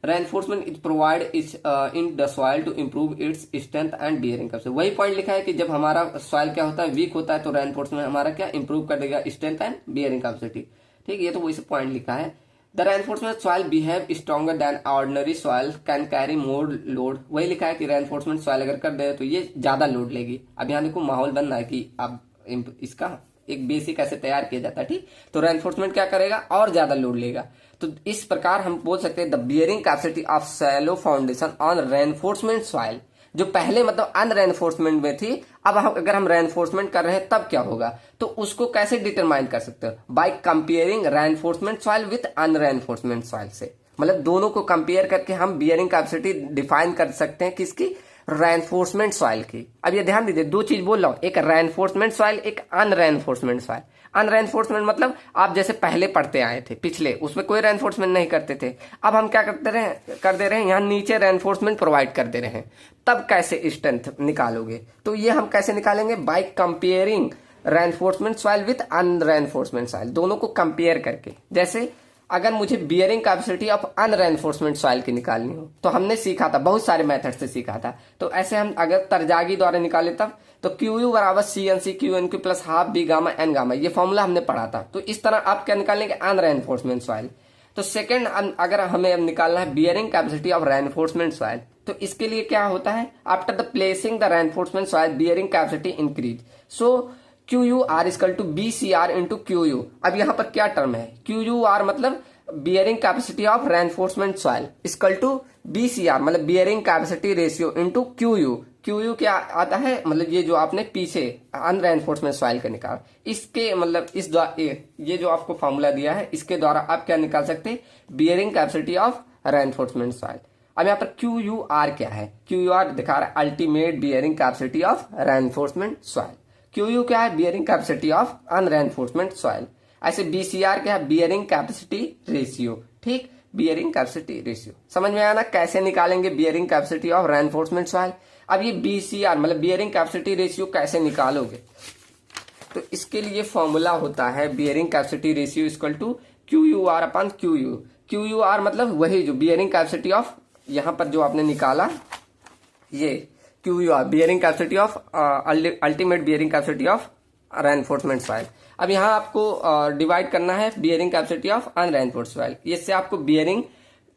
reinforcement is provide is in the soil to improve its strength and bearing capacity। वही पॉइंट लिखा है कि जब हमारा सॉइल क्या होता है, वीक होता है, तो रेनफोर्समेंट हमारा क्या इंप्रूव कर देगा, स्ट्रेंथ एंड बियरिंग कैपेसिटी। ठीक, ये तो वही से पॉइंट लिखा है। The reinforcement soil behave stronger than ordinary soil, can carry more load. वही लिखा है कि रेनफोर्समेंट सॉइल अगर कर दे तो ये ज्यादा लोड लेगी। अब यहाँ देखो माहौल बनना है कि अब इसका एक बेसिक ऐसे तैयार किया जाता है। ठीक, तो रेनफोर्समेंट क्या करेगा, और ज्यादा लोड लेगा। तो इस प्रकार हम बोल सकते हैं the bearing capacity of shallow foundation on reinforcement soil, जो पहले मतलब अनरेनफोर्समेंट में थी, अब अगर हम रेनफोर्समेंट कर रहे हैं तब क्या होगा, तो उसको कैसे डिटरमाइन कर सकते हो, by comparing reinforcement soil with unreinforcement soil से। मतलब दोनों को कंपेयर करके हम बियरिंग कैपेसिटी डिफाइन कर सकते हैं, किसकी, रेनफोर्समेंट सॉइल की। अब ये ध्यान दीजिए, दो चीज बोल रहा हूं, एक रेनफोर्समेंट सॉइल, एक अनरेनफोर्समेंट सॉइल। अनरेनफोर्समेंट मतलब आप जैसे पहले पढ़ते आए थे पिछले, उसमें कोई रेनफोर्समेंट नहीं करते थे। अब हम क्या कर दे रहे हैं, यहाँ नीचे रेनफोर्समेंट प्रोवाइड कर दे रहे हैं। तब कैसे स्ट्रेंथ निकालोगे, तो ये हम कैसे निकालेंगे, by comparing reinforcement soil with unreinforcement soil, दोनों को कंपेयर करके। जैसे अगर मुझे bearing capacity of unreinforcement soil की निकालनी हो, तो हमने सीखा था, बहुत सारे मेथड से सीखा था। तो ऐसे हम अगर तरजागी द्वारा निकाले तब, तो क्यू यू बराबर C N C Q N Q plus half B gamma N gamma, ये फॉर्मूला हमने पढ़ा था। तो इस तरह आप क्या निकालेंगे, अनरेनफोर्समेंट सॉइल। तो सेकंड, अगर हमें अब निकालना है bearing capacity of reinforcement soil, तो इसके लिए क्या होता है, after the placing the reinforcement soil bearing capacity increase, so Q U R equal to B C R into Q U. अब यहाँ पर क्या टर्म है, क्यू यू आर मतलब bearing capacity of reinforcement soil equal to BCR, मतलब bearing capacity ratio into QU. QU क्या आता है, मतलब ये जो आपने पीछे अनरेनफोर्समेंट सॉइल का निकाला, इसके मतलब इस ये जो आपको फॉर्मूला दिया है, इसके द्वारा आप क्या निकाल सकते हैं, bearing capacity of reinforcement soil. अब यहाँ पर क्यू यू आर क्या है, क्यू यू आर दिखा रहा है ultimate bearing capacity of reinforcement soil. Q U क्या है, bearing capacity of unreinforcement soil. ऐसे बीसीआर क्या है, बियरिंग कैपेसिटी रेशियो। ठीक, बियरिंग कैपेसिटी रेशियो समझ में आया ना, कैसे निकालेंगे bearing capacity of reinforcement soil. अब ये बीसीआर मतलब बियरिंग कैपेसिटी रेशियो कैसे निकालोगे, तो इसके लिए फॉर्मूला होता है bearing capacity ratio equal to Q U R upon Q U. Q U R मतलब वही जो बियरिंग कैपेसिटी ऑफ, यहां पर जो आपने निकाला ये Q U R, bearing capacity of ultimate bearing capacity of reinforcement soil. अब यहाँ आपको डिवाइड करना है bearing capacity of unreinforced soil, इससे आपको बियरिंग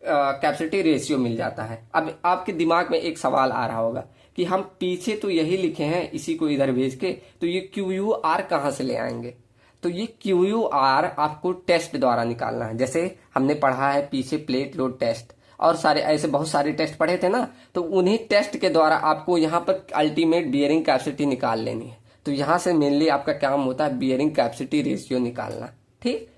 कैपेसिटी रेशियो मिल जाता है। अब आपके दिमाग में एक सवाल आ रहा होगा कि हम पीछे तो यही लिखे हैं, इसी को इधर भेज के, तो ये क्यू यू आर कहाँ से ले आएंगे। तो ये क्यू यू आर आपको टेस्ट द्वारा निकालना है। जैसे हमने पढ़ा है पीछे प्लेट लोड टेस्ट और सारे ऐसे बहुत सारे टेस्ट पढ़े थे ना, तो उन्हीं टेस्ट के द्वारा आपको यहाँ पर अल्टीमेट बियरिंग कैपेसिटी निकाल लेनी है। तो यहां से मेनली आपका काम होता है बियरिंग कैपेसिटी रेशियो निकालना। ठीक,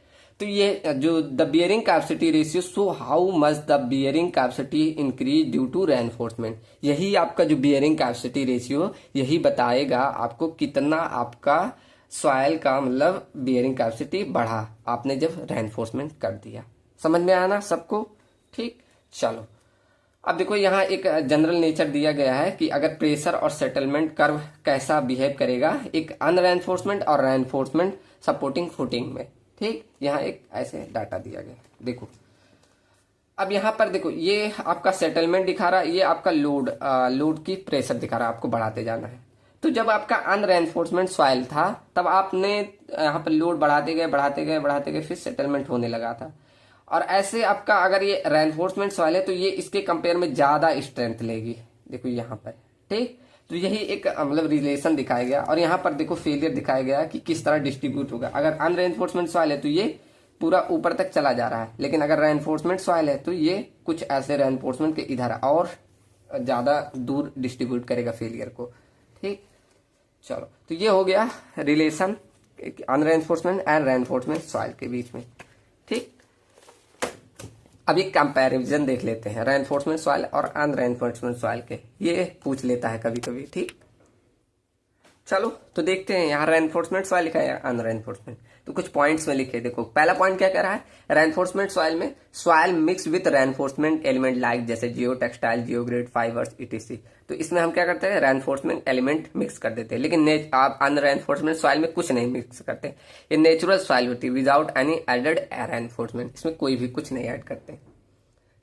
तो ये जो the bearing capacity ratio, so how much the bearing capacity increase due to reinforcement, यही आपका जो बियरिंग कैपेसिटी रेशियो यही बताएगा आपको कितना आपका सॉइल का मतलब बियरिंग कैपेसिटी बढ़ा, आपने जब रेनफोर्समेंट कर दिया। समझ में आया ना सबको। ठीक, चलो अब देखो यहाँ एक जनरल नेचर दिया गया है कि अगर प्रेशर और सेटलमेंट कर्व कैसा बिहेव करेगा एक अनरेनफोर्समेंट और रेनफोर्समेंट सपोर्टिंग फुटिंग में। ठीक, यहाँ एक ऐसे डाटा दिया गया, देखो अब यहाँ पर देखो ये आपका सेटलमेंट दिखा रहा है, ये आपका लोड की प्रेशर दिखा रहा है, आपको बढ़ाते जाना है। तो जब आपका अनरेनफोर्समेंट सॉइल था तब आपने यहाँ पर लोड बढ़ाते गए बढ़ाते गए बढ़ाते गए, फिर सेटलमेंट होने लगा था। और ऐसे आपका अगर ये रेनफोर्समेंट सॉइल है तो ये इसके कंपेयर में ज्यादा स्ट्रेंथ लेगी, देखो यहाँ पर। ठीक, तो यही एक मतलब रिलेशन दिखाया गया। और यहाँ पर देखो फेलियर दिखाया गया कि किस तरह डिस्ट्रीब्यूट होगा। अगर अनरेनफोर्समेंट सॉइल है तो ये पूरा ऊपर तक चला जा रहा है, लेकिन अगर रेनफोर्समेंट सॉइल है तो ये कुछ ऐसे रेनफोर्समेंट के इधर और ज्यादा दूर डिस्ट्रीब्यूट करेगा फेलियर को। ठीक, चलो तो ये हो गया रिलेशन अनरेनफोर्समेंट एंड रेनफोर्समेंट सॉइल के बीच में। ठीक, अभी कंपैरिजन देख लेते हैं रेनफोर्समेंट सॉइल और अनरेनफोर्समेंट सॉइल के, ये पूछ लेता है कभी कभी। ठीक, चलो तो देखते हैं यहाँ रेनफोर्समेंट सॉइल लिखा है अनरेनफोर्समेंट, तो कुछ पॉइंट्स में लिखे। देखो पहला पॉइंट क्या कह रहा है, रेनफोर्समेंट सॉइल में soil mix with reinforcement element like जैसे जियो टेक्सटाइल, जियोग्रेड फाइबर्स ईटीसी। तो इसमें हम क्या करते हैं, रेनफोर्समेंट एलिमेंट मिक्स कर देते हैं। लेकिन आप अनरेनफोर्समेंट सॉइल में कुछ नहीं मिक्स करते, ये नेचुरल सॉइल होती है विदाउट एनी एडेड रेनफोर्समेंट, इसमें कोई भी कुछ नहीं ऐड करते।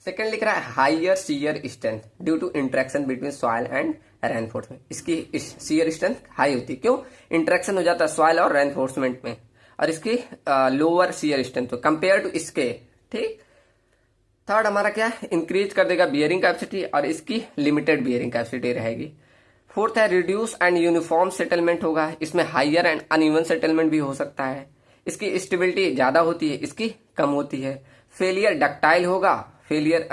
सेकंड लिख रहा है higher shear strength due to interaction between soil and reinforcement. इसकी शियर स्ट्रेंथ हाई होती है, क्यों, इंटरेक्शन हो जाता है सॉइल और रेनफोर्समेंट में। और इसकी lower shear strength compare to इसके। ठीक, थर्ड हमारा क्या है, इंक्रीज कर देगा बियरिंग कैपेसिटी और इसकी लिमिटेड बियरिंग कैपेसिटी रहेगी। फोर्थ है रिड्यूस एंड यूनिफॉर्म सेटलमेंट होगा, इसमें हायर एंड अनइवन सेटलमेंट भी हो सकता है। इसकी स्टेबिलिटी ज्यादा होती है, इसकी कम होती है। फेलियर डक्टाइल होगा, फेलियर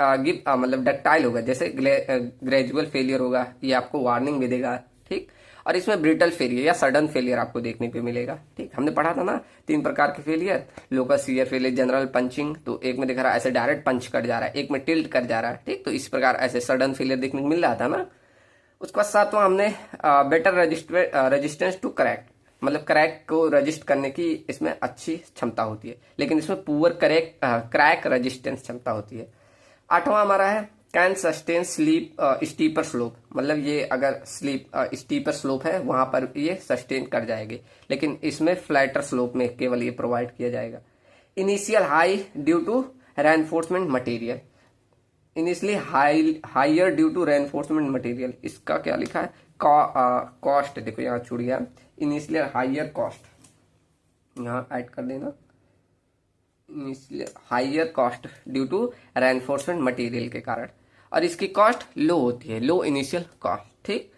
मतलब डक्टाइल होगा, जैसे ग्रेजुअल फेलियर होगा, ये आपको वार्निंग भी देगा। ठीक, और इसमें ब्रिटल फेलियर या सडन फेलियर आपको देखने को मिलेगा। ठीक, हमने पढ़ा था ना 3 प्रकार के failure, local shear failure, general punching, तो एक में दिख रहा है ऐसे डायरेक्ट पंच कर जा रहा है, एक में टिल्ट कर जा रहा है। ठीक, तो इस प्रकार ऐसे सडन फेलियर देखने को मिल रहा था ना। उसके बाद सातवां हमने बेटर रेजिस्टेंस टू क्रैक, मतलब क्रैक को रजिस्ट करने की इसमें अच्छी क्षमता होती है, लेकिन इसमें पुअर क्रैक रजिस्टेंस क्षमता होती है। आठवां हमारा है can sustain sleep steeper slope, मतलब ये अगर स्टीपर स्लोप है वहां पर ये सस्टेन कर जाएगी, लेकिन इसमें फ्लैटर स्लोप में केवल ये प्रोवाइड किया जाएगा। Initial high due to reinforcement material, initially higher due to reinforcement material, इसका क्या लिखा है, कॉस्ट देखो यहाँ छुड़िया, इनिशियल हाइयर कॉस्ट यहाँ ऐड कर देना, higher cost due to reinforcement material के कारण, और इसकी कॉस्ट लो होती है, लो इनिशियल कॉस्ट। ठीक,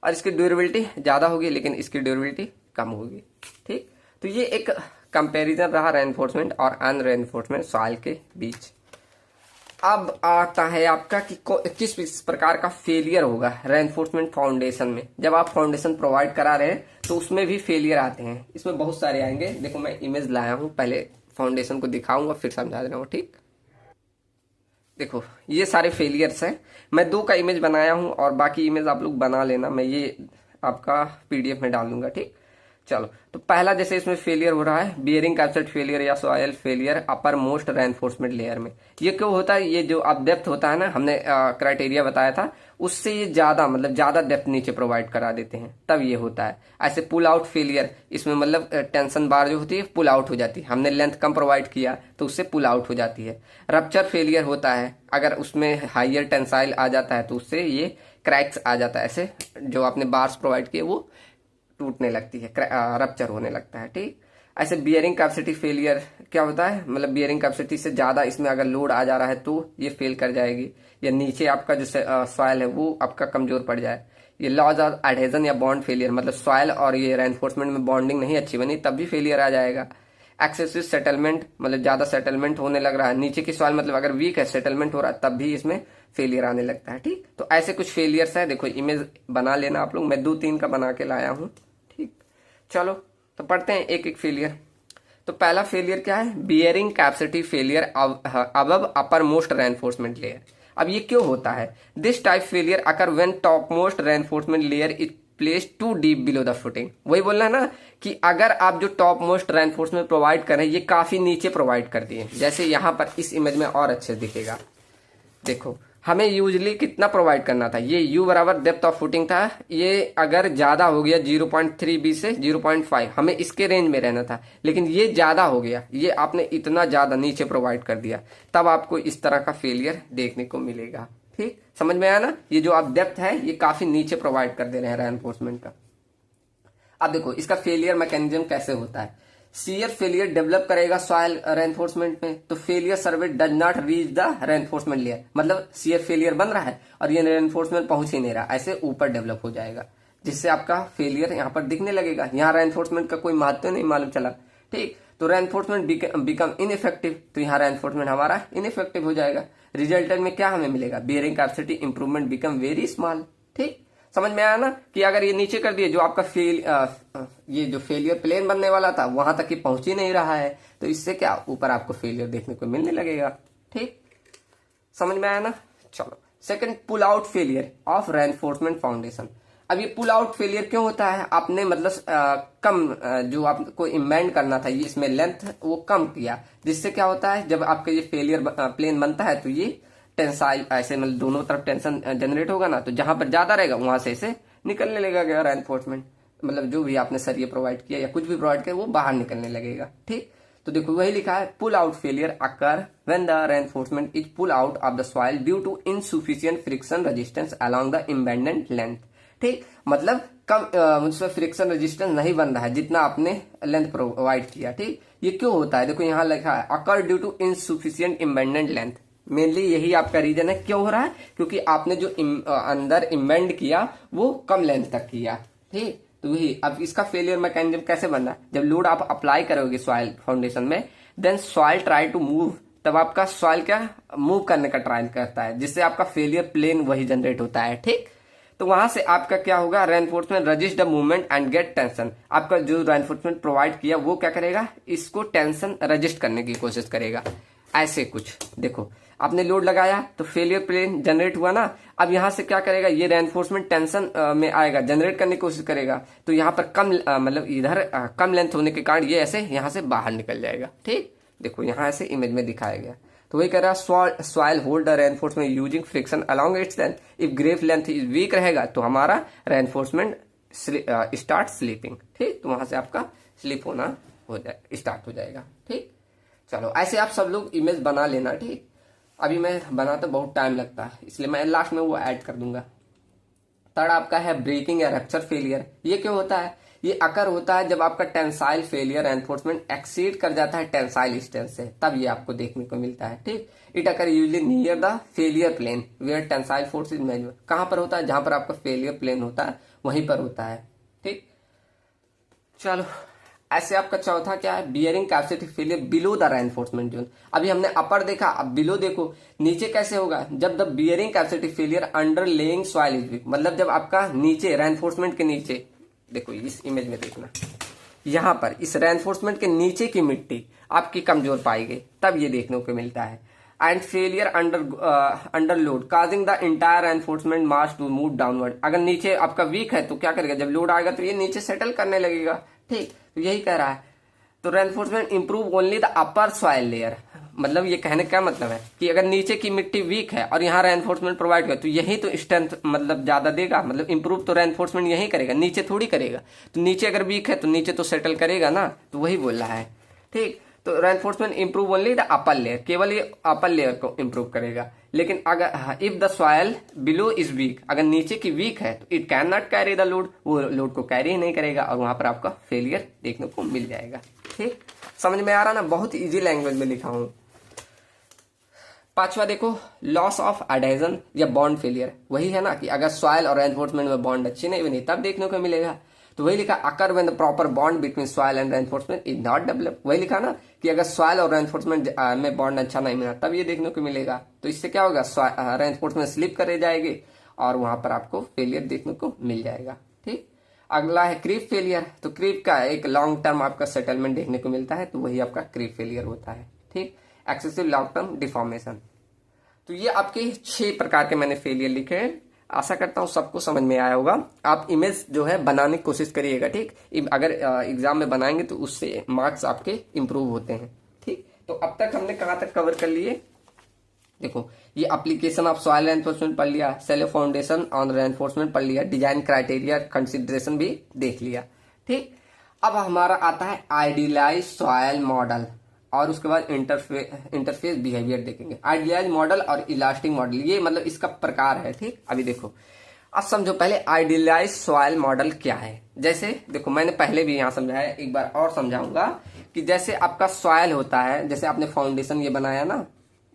और इसकी ड्यूरेबिलिटी ज्यादा होगी लेकिन इसकी ड्यूरेबिलिटी कम होगी। ठीक, तो ये एक कंपैरिजन रहा रेनफोर्समेंट और अनरेनफोर्समेंट सॉइल के बीच। अब आता है आपका कि किस प्रकार का फेलियर होगा रेनफोर्समेंट फाउंडेशन में। जब आप फाउंडेशन प्रोवाइड करा रहे हैं तो उसमें भी फेलियर आते हैं, इसमें बहुत सारे आएंगे। देखो मैं इमेज लाया हूं, पहले फाउंडेशन को दिखाऊंगा फिर समझा देना। ठीक, देखो ये सारे फेलियर्स हैं, मैं 2 का इमेज बनाया हूं और बाकी इमेज आप लोग बना लेना, मैं ये आपका पीडीएफ में डाल दूंगा। ठीक, चलो तो पहला जैसे इसमें फेलियर हो रहा है बियरिंग कैपेसिटी फेलियर या soil failure upper most reinforcement layer में। ये क्यों होता है, ये जो अब डेप्थ होता है ना, हमने क्राइटेरिया बताया था, उससे ये ज्यादा मतलब ज्यादा डेप्थ नीचे प्रोवाइड करा देते हैं, तब ये होता है। ऐसे पुल आउट फेलियर, इसमें मतलब टेंशन बार जो होती है पुल आउट हो जाती है, हमने लेंथ कम प्रोवाइड किया तो उससे पुल आउट हो जाती है। रप्चर फेलियर होता है, अगर उसमें हाइयर टेंसाइल आ जाता है तो उससे ये क्रैक्स आ जाता है, ऐसे जो आपने बार्स प्रोवाइड किए वो टूटने लगती है, रप्चर होने लगता है। ठीक, ऐसे बियरिंग कैपेसिटी फेलियर क्या होता है, मतलब बियरिंग कैपेसिटी से ज्यादा इसमें अगर लोड आ जा रहा है तो ये फेल कर जाएगी, या नीचे आपका जो सॉइल है वो आपका कमजोर पड़ जाए। ये लॉज ऑफ एडहेजन या बॉन्ड फेलियर, मतलब सॉइल और ये रेनफोर्समेंट में बॉन्डिंग नहीं अच्छी बनी तब भी फेलियर आ जाएगा। एक्सेसिव सेटलमेंट, मतलब ज्यादा सेटलमेंट होने लग रहा है नीचे की सॉइल, मतलब अगर वीक है सेटलमेंट हो रहा है तब भी इसमें फेलियर आने लगता है। ठीक, तो ऐसे कुछ फेलियर्स है, देखो इमेज बना लेना आप लोग, मैं 2-3 का बना के लाया हूं। ठीक, चलो तो पढ़ते हैं एक एक फेलियर। तो पहला फेलियर क्या है, bearing capacity failure above uppermost reinforcement layer. अब ये क्यों होता है, this type failure occur when topmost reinforcement layer is place too deep below the footing. वही बोलना है ना कि अगर आप जो टॉप मोस्ट रेनफोर्समेंट प्रोवाइड करें ये काफी नीचे प्रोवाइड कर दिए, जैसे यहाँ पर इस इमेज में और अच्छे दिखेगा। देखो हमें यूजली कितना प्रोवाइड करना था, ये u बराबर डेप्थ ऑफ फुटिंग था, ये अगर ज्यादा हो गया 0.3b से 0.5, हमें इसके रेंज में रहना था, लेकिन ये ज्यादा हो गया, ये आपने इतना ज्यादा नीचे प्रोवाइड कर दिया, तब आपको इस तरह का फेलियर देखने को मिलेगा। ठीक, समझ में आया ना, ये जो आप डेप्थ है ये काफी नीचे प्रोवाइड कर दे रहे हैं रेनफोर्समेंट का। अब देखो इसका फेलियर मैकेनिज्म कैसे होता है, शियर फेलियर डेवलप करेगा सॉइल रेनफोर्समेंट में, तो failure survey does not reach the reinforcement layer, मतलब शियर फेलियर बन रहा है और ये रेनफोर्समेंट पहुंच ही नहीं रहा, ऐसे ऊपर डेवलप हो जाएगा। जिससे आपका फेलियर यहाँ पर दिखने लगेगा। यहाँ रेनफोर्समेंट का कोई महत्व नहीं मालूम चला, ठीक। तो रेनफोर्समेंट बिकम इनइफेक्टिव, तो यहाँ रेनफोर्समेंट हमारा इनइफेक्टिव हो जाएगा। रिजल्टेंट में क्या हमें मिलेगा, bearing capacity improvement become very small, ठीक। समझ में आया ना कि अगर ये नीचे कर दिए, जो आपका ये जो फेलियर प्लेन बनने वाला था वहां तक ही पहुंच ही नहीं रहा है, तो इससे क्या ऊपर आपको फेलियर देखने को मिलने लगेगा, ठीक। समझ में आया ना। चलो second, pull out failure of reinforcement foundation. अब ये पुल आउट फेलियर क्यों होता है, आपने मतलब जो आपको इम्बेंड करना था ये इसमें लेंथ वो कम किया, जिससे क्या होता है जब आपका ये फेलियर प्लेन बनता है तो ये टेंसाइल ऐसे मतलब दोनों तरफ टेंशन जनरेट होगा ना, तो जहां पर ज्यादा रहेगा वहां से इसे निकलने लगेगा रेनफोर्समेंट, मतलब जो भी आपने सरिये प्रोवाइड किया या कुछ भी प्रोवाइड किया वो बाहर निकलने लगेगा, ठीक। तो देखो वही लिखा है, pull out failure occur when the reinforcement is pull out of the soil due to insufficient friction resistance along the embedded length, ठीक। मतलब कम उसमें फ्रिक्शन रेजिस्टेंस नहीं बन रहा है जितना आपने लेंथ प्रोवाइड किया, ठीक। ये क्यों होता है, देखो यहाँ लिखा है occur due to insufficient embedded length. Mainly यही आपका रीजन है, क्यों हो रहा है, क्योंकि आपने जो अंदर इम्बेंड किया वो कम लेंथ तक किया, ठीक। तो वही अब इसका फेलियर मैकेनिज्म कैसे बनना है, जब लोड आप अप्लाई करोगे सॉइल फाउंडेशन में, then soil try to move, तब आपका सॉइल क्या मूव करने का ट्राई करता है, जिससे आपका फेलियर प्लेन वही जनरेट होता है, ठीक। तो वहां से आपका क्या होगा, reinforcement resist the movement and get tension. आपका जो रेनफोर्समेंट प्रोवाइड किया वो क्या करेगा, इसको टेंशन रजिस्ट करने की कोशिश करेगा। ऐसे कुछ देखो, आपने लोड लगाया तो फेलियर प्लेन जनरेट हुआ ना, अब यहां से क्या करेगा, ये रेनफोर्समेंट टेंशन में आएगा, जनरेट करने की कोशिश करेगा, तो यहाँ पर कम मतलब इधर कम लेंथ होने के कारण ये ऐसे यहाँ से बाहर निकल जाएगा, ठीक। देखो यहाँ ऐसे इमेज में दिखाया गया। तो वही कह रहा है, soil hold the reinforcement using friction along its length, if grief length is weak रहेगा तो हमारा रेनफोर्समेंट स्टार्ट स्लीपिंग, ठीक। तो वहां से आपका स्लिप होना हो जाए स्टार्ट हो जाएगा, ठीक। चलो ऐसे आप सब लोग इमेज बना लेना, ठीक। अभी मैं बनाता बहुत टाइम लगता है, इसलिए मैं लास्ट में वो ऐड कर दूंगा। थर्ड आपका है ब्रेकिंग या रप्चर फेलियर। ये क्यों होता है, ये अकर होता है जब आपका टेंसाइल फेलियर एनफोर्समेंट एक्सीड कर जाता है टेंसाइल स्ट्रेंथ से, तब ये आपको देखने को मिलता है, ठीक। It occur usually near the failure plane where tensile force is major. कहां पर होता है, जहां पर आपका फेलियर प्लेन होता है वहीं पर होता है, ठीक। चलो ऐसे आपका चौथा क्या है, bearing capacity failure below the reinforcement zone. अभी हमने अपर देखा, अब बिलो देखो, नीचे कैसे होगा, जब the bearing capacity failure under laying soil is weak, मतलब जब आपका नीचे रेनफोर्समेंट के नीचे, देखो इस इमेज में देखना, यहां पर इस रेनफोर्समेंट के नीचे की मिट्टी आपकी कमजोर पाई गई, तब ये देखने को मिलता है। And failure under load causing the entire reinforcement mass to move downward. अगर नीचे आपका वीक है तो क्या करेगा, जब लोड आएगा तो ये नीचे सेटल करने लगेगा, ठीक। तो यही कह रहा है, तो reinforcement improve only the upper soil layer. मतलब ये कहने का मतलब है कि अगर नीचे की मिट्टी वीक है और यहाँ रेनफोर्समेंट प्रोवाइड किया तो यही तो स्ट्रेंथ मतलब ज्यादा देगा, मतलब इंप्रूव तो रेनफोर्समेंट यही करेगा, नीचे थोड़ी करेगा। तो नीचे अगर वीक है तो नीचे तो सेटल करेगा ना, तो वही बोल रहा है, ठीक। तो reinforcement improve only the upper layer, केवल ये अपर लेयर को इंप्रूव करेगा। लेकिन अगर if the soil below is weak, अगर नीचे की वीक है तो it can not carry the load, वो लोड को कैरी ही नहीं करेगा और वहां पर आपका फेलियर देखने को मिल जाएगा, ठीक। समझ में आ रहा ना, बहुत इजी लैंग्वेज में लिखा हूं। पांचवा देखो, लॉस ऑफ एडेजन या बॉन्ड फेलियर। वही है ना कि अगर सॉइल और रेनफोर्समेंट में बॉन्ड अच्छी नहीं बनी तब देखने को मिलेगा। तो वही लिखा, अकर when the proper bond between soil and reinforcement is not develop. वही लिखा ना कि अगर सॉइल और रेनफोर्समेंट में बॉन्ड अच्छा नहीं मिला तब ये देखने को मिलेगा। तो इससे क्या होगा, रेनफोर्समेंट स्लिप करे जाएगी और वहां पर आपको फेलियर देखने को मिल जाएगा, ठीक। अगला है क्रीप फेलियर। तो क्रीप का एक लॉन्ग टर्म आपका सेटलमेंट देखने को मिलता है, तो वही आपका क्रीप फेलियर होता है, ठीक। Excessive long term deformation. तो ये आपके 6 प्रकार के मैंने फेलियर लिखे हैं। आशा करता हूं सबको समझ में आया होगा। आप इमेज जो है बनाने की कोशिश करिएगा, ठीक। अगर एग्जाम में बनाएंगे तो उससे मार्क्स आपके इंप्रूव होते हैं, ठीक। तो अब तक हमने कहां तक कवर कर लिए, देखो ये एप्लीकेशन ऑफ सॉइल रेनफोर्समेंट पढ़ लिया, सेलो फाउंडेशन ऑन रेनफोर्समेंट पढ़ लिया, डिजाइन क्राइटेरिया कंसिडरेशन भी देख लिया, ठीक। अब हमारा आता है आइडियलाइज सॉइल मॉडल और उसके बाद इंटरफेस बिहेवियर देखेंगे। आइडियलाइज मॉडल और इलास्टिक मॉडल, ये मतलब इसका प्रकार है, ठीक। अभी देखो, अब समझो पहले आइडियलाइज सॉइल मॉडल क्या है। जैसे देखो मैंने पहले भी यहां समझाया, एक बार और समझाऊंगा कि जैसे आपका सॉइल होता है, जैसे आपने फाउंडेशन ये बनाया ना,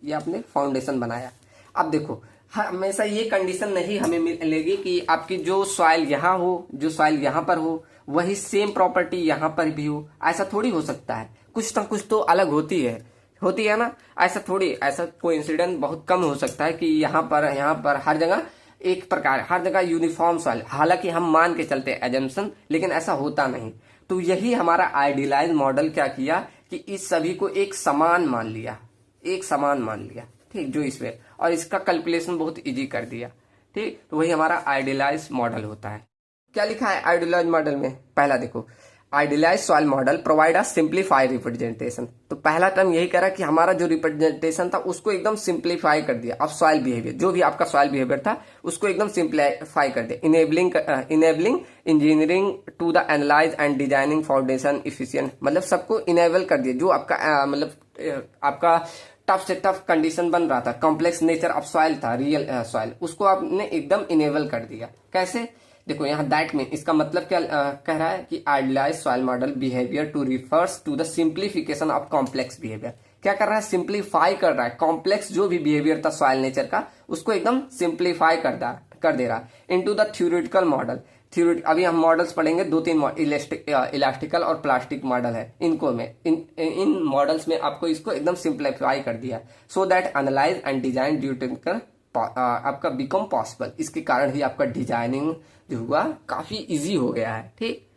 ये आपने फाउंडेशन बनाया। अब देखो हमेशा ये कंडीशन नहीं हमें मिलेगी कि आपकी जो सॉइल यहाँ हो, जो सॉइल यहाँ पर हो, वही सेम प्रॉपर्टी यहाँ पर भी हो। ऐसा थोड़ी हो सकता है, कुछ ना कुछ तो अलग होती है ना। ऐसा थोड़ी, ऐसा कोइंसिडेंस बहुत कम हो सकता है कि यहाँ पर हर जगह एक प्रकार, हर जगह यूनिफॉर्म सॉइल। हालांकि हम मान के चलते एजम्पशन, लेकिन ऐसा होता नहीं। तो यही हमारा आइडियलाइज मॉडल क्या किया कि इस सभी को एक समान मान लिया, ठीक, जो इसमें, और इसका कैलकुलेशन बहुत इजी कर दिया। ठीक, तो वही हमारा आइडियलाइज मॉडल होता है। क्या लिखा है आइडियलाइज मॉडल में? पहला देखो, idealise soil model provide a simplified representation. तो पहला टर्म यही कह रहा है कि हमारा जो रिप्रेजेंटेशन था उसको एकदम सिंप्लीफाई कर दिया। अब सॉइल बिहेवियर, जो भी आपका सॉइल बिहेवियर था उसको एकदम सिंप्लीफाई कर दिया। Enabling engineering to the analyse and designing foundation efficient, मतलब सबको इनेबल कर दिया। जो आपका आपका टफ से टफ कंडीशन बन रहा था, कॉम्प्लेक्स नेचर ऑफ सॉइल था, रियल सॉइल, उसको आपने एकदम इनेबल कर दिया। कैसे? देखो यहाँ दैट मीन, इसका मतलब क्या कह रहा है कि idealise soil model behaviour to refers to the simplification of complex behaviour. क्या कर रहा है? सिंप्लीफाई कर रहा है। कॉम्प्लेक्स जो भी बिहेवियर था सॉइल नेचर का, उसको एकदम सिंप्लीफाई कर दे रहा है इनटू द थ्योरेटिकल मॉडल। अभी हम मॉडल्स पढ़ेंगे, 2-3 इलास्टिकल और प्लास्टिक मॉडल है। इनको में इन मॉडल्स में आपको इसको एकदम सिंप्लीफाई कर दिया, so that analyse and design ductile आपका बिकम पॉसिबल। इसके कारण ही आपका डिजाइनिंग जो हुआ काफी इजी हो गया है। ठीक,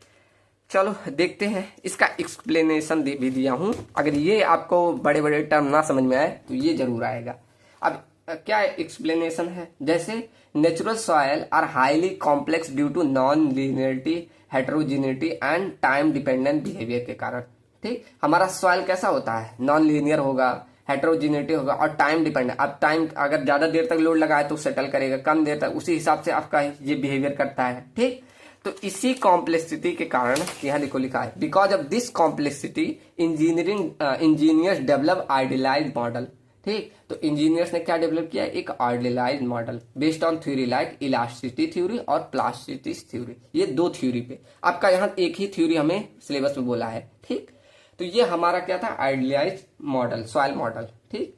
चलो देखते हैं, इसका एक्सप्लेनेशन भी दिया हूं। अगर ये आपको बड़े बड़े टर्म ना समझ में आए तो ये जरूर आएगा। अब क्या एक्सप्लेनेशन है? जैसे natural soil are highly complex due to non linearity, heterogeneity and time dependent behaviour के कारण। ठीक, हमारा सॉयल कैसा होता है? नॉन लीनियर होगा, हेटेरोजिनिटी होगा और टाइम डिपेंडेंट। अब टाइम अगर ज्यादा देर तक लोड लगाए तो सेटल करेगा, कम देर तक उसी हिसाब से आपका ये बिहेवियर करता है। ठीक, तो इसी कॉम्प्लेक्सिटी के कारण यहाँ देखो लिखा है, because of this complexity engineers develop idealise model. ठीक, तो इंजीनियर्स ने क्या डेवलप किया? एक idealise model based on theory like elasticity theory और प्लास्टिसिटी थ्योरी। ये 2 थ्योरी पे, आपका यहाँ एक ही थ्योरी हमें सिलेबस में बोला है। ठीक, तो ये हमारा क्या था? Idealise model, soil model. ठीक,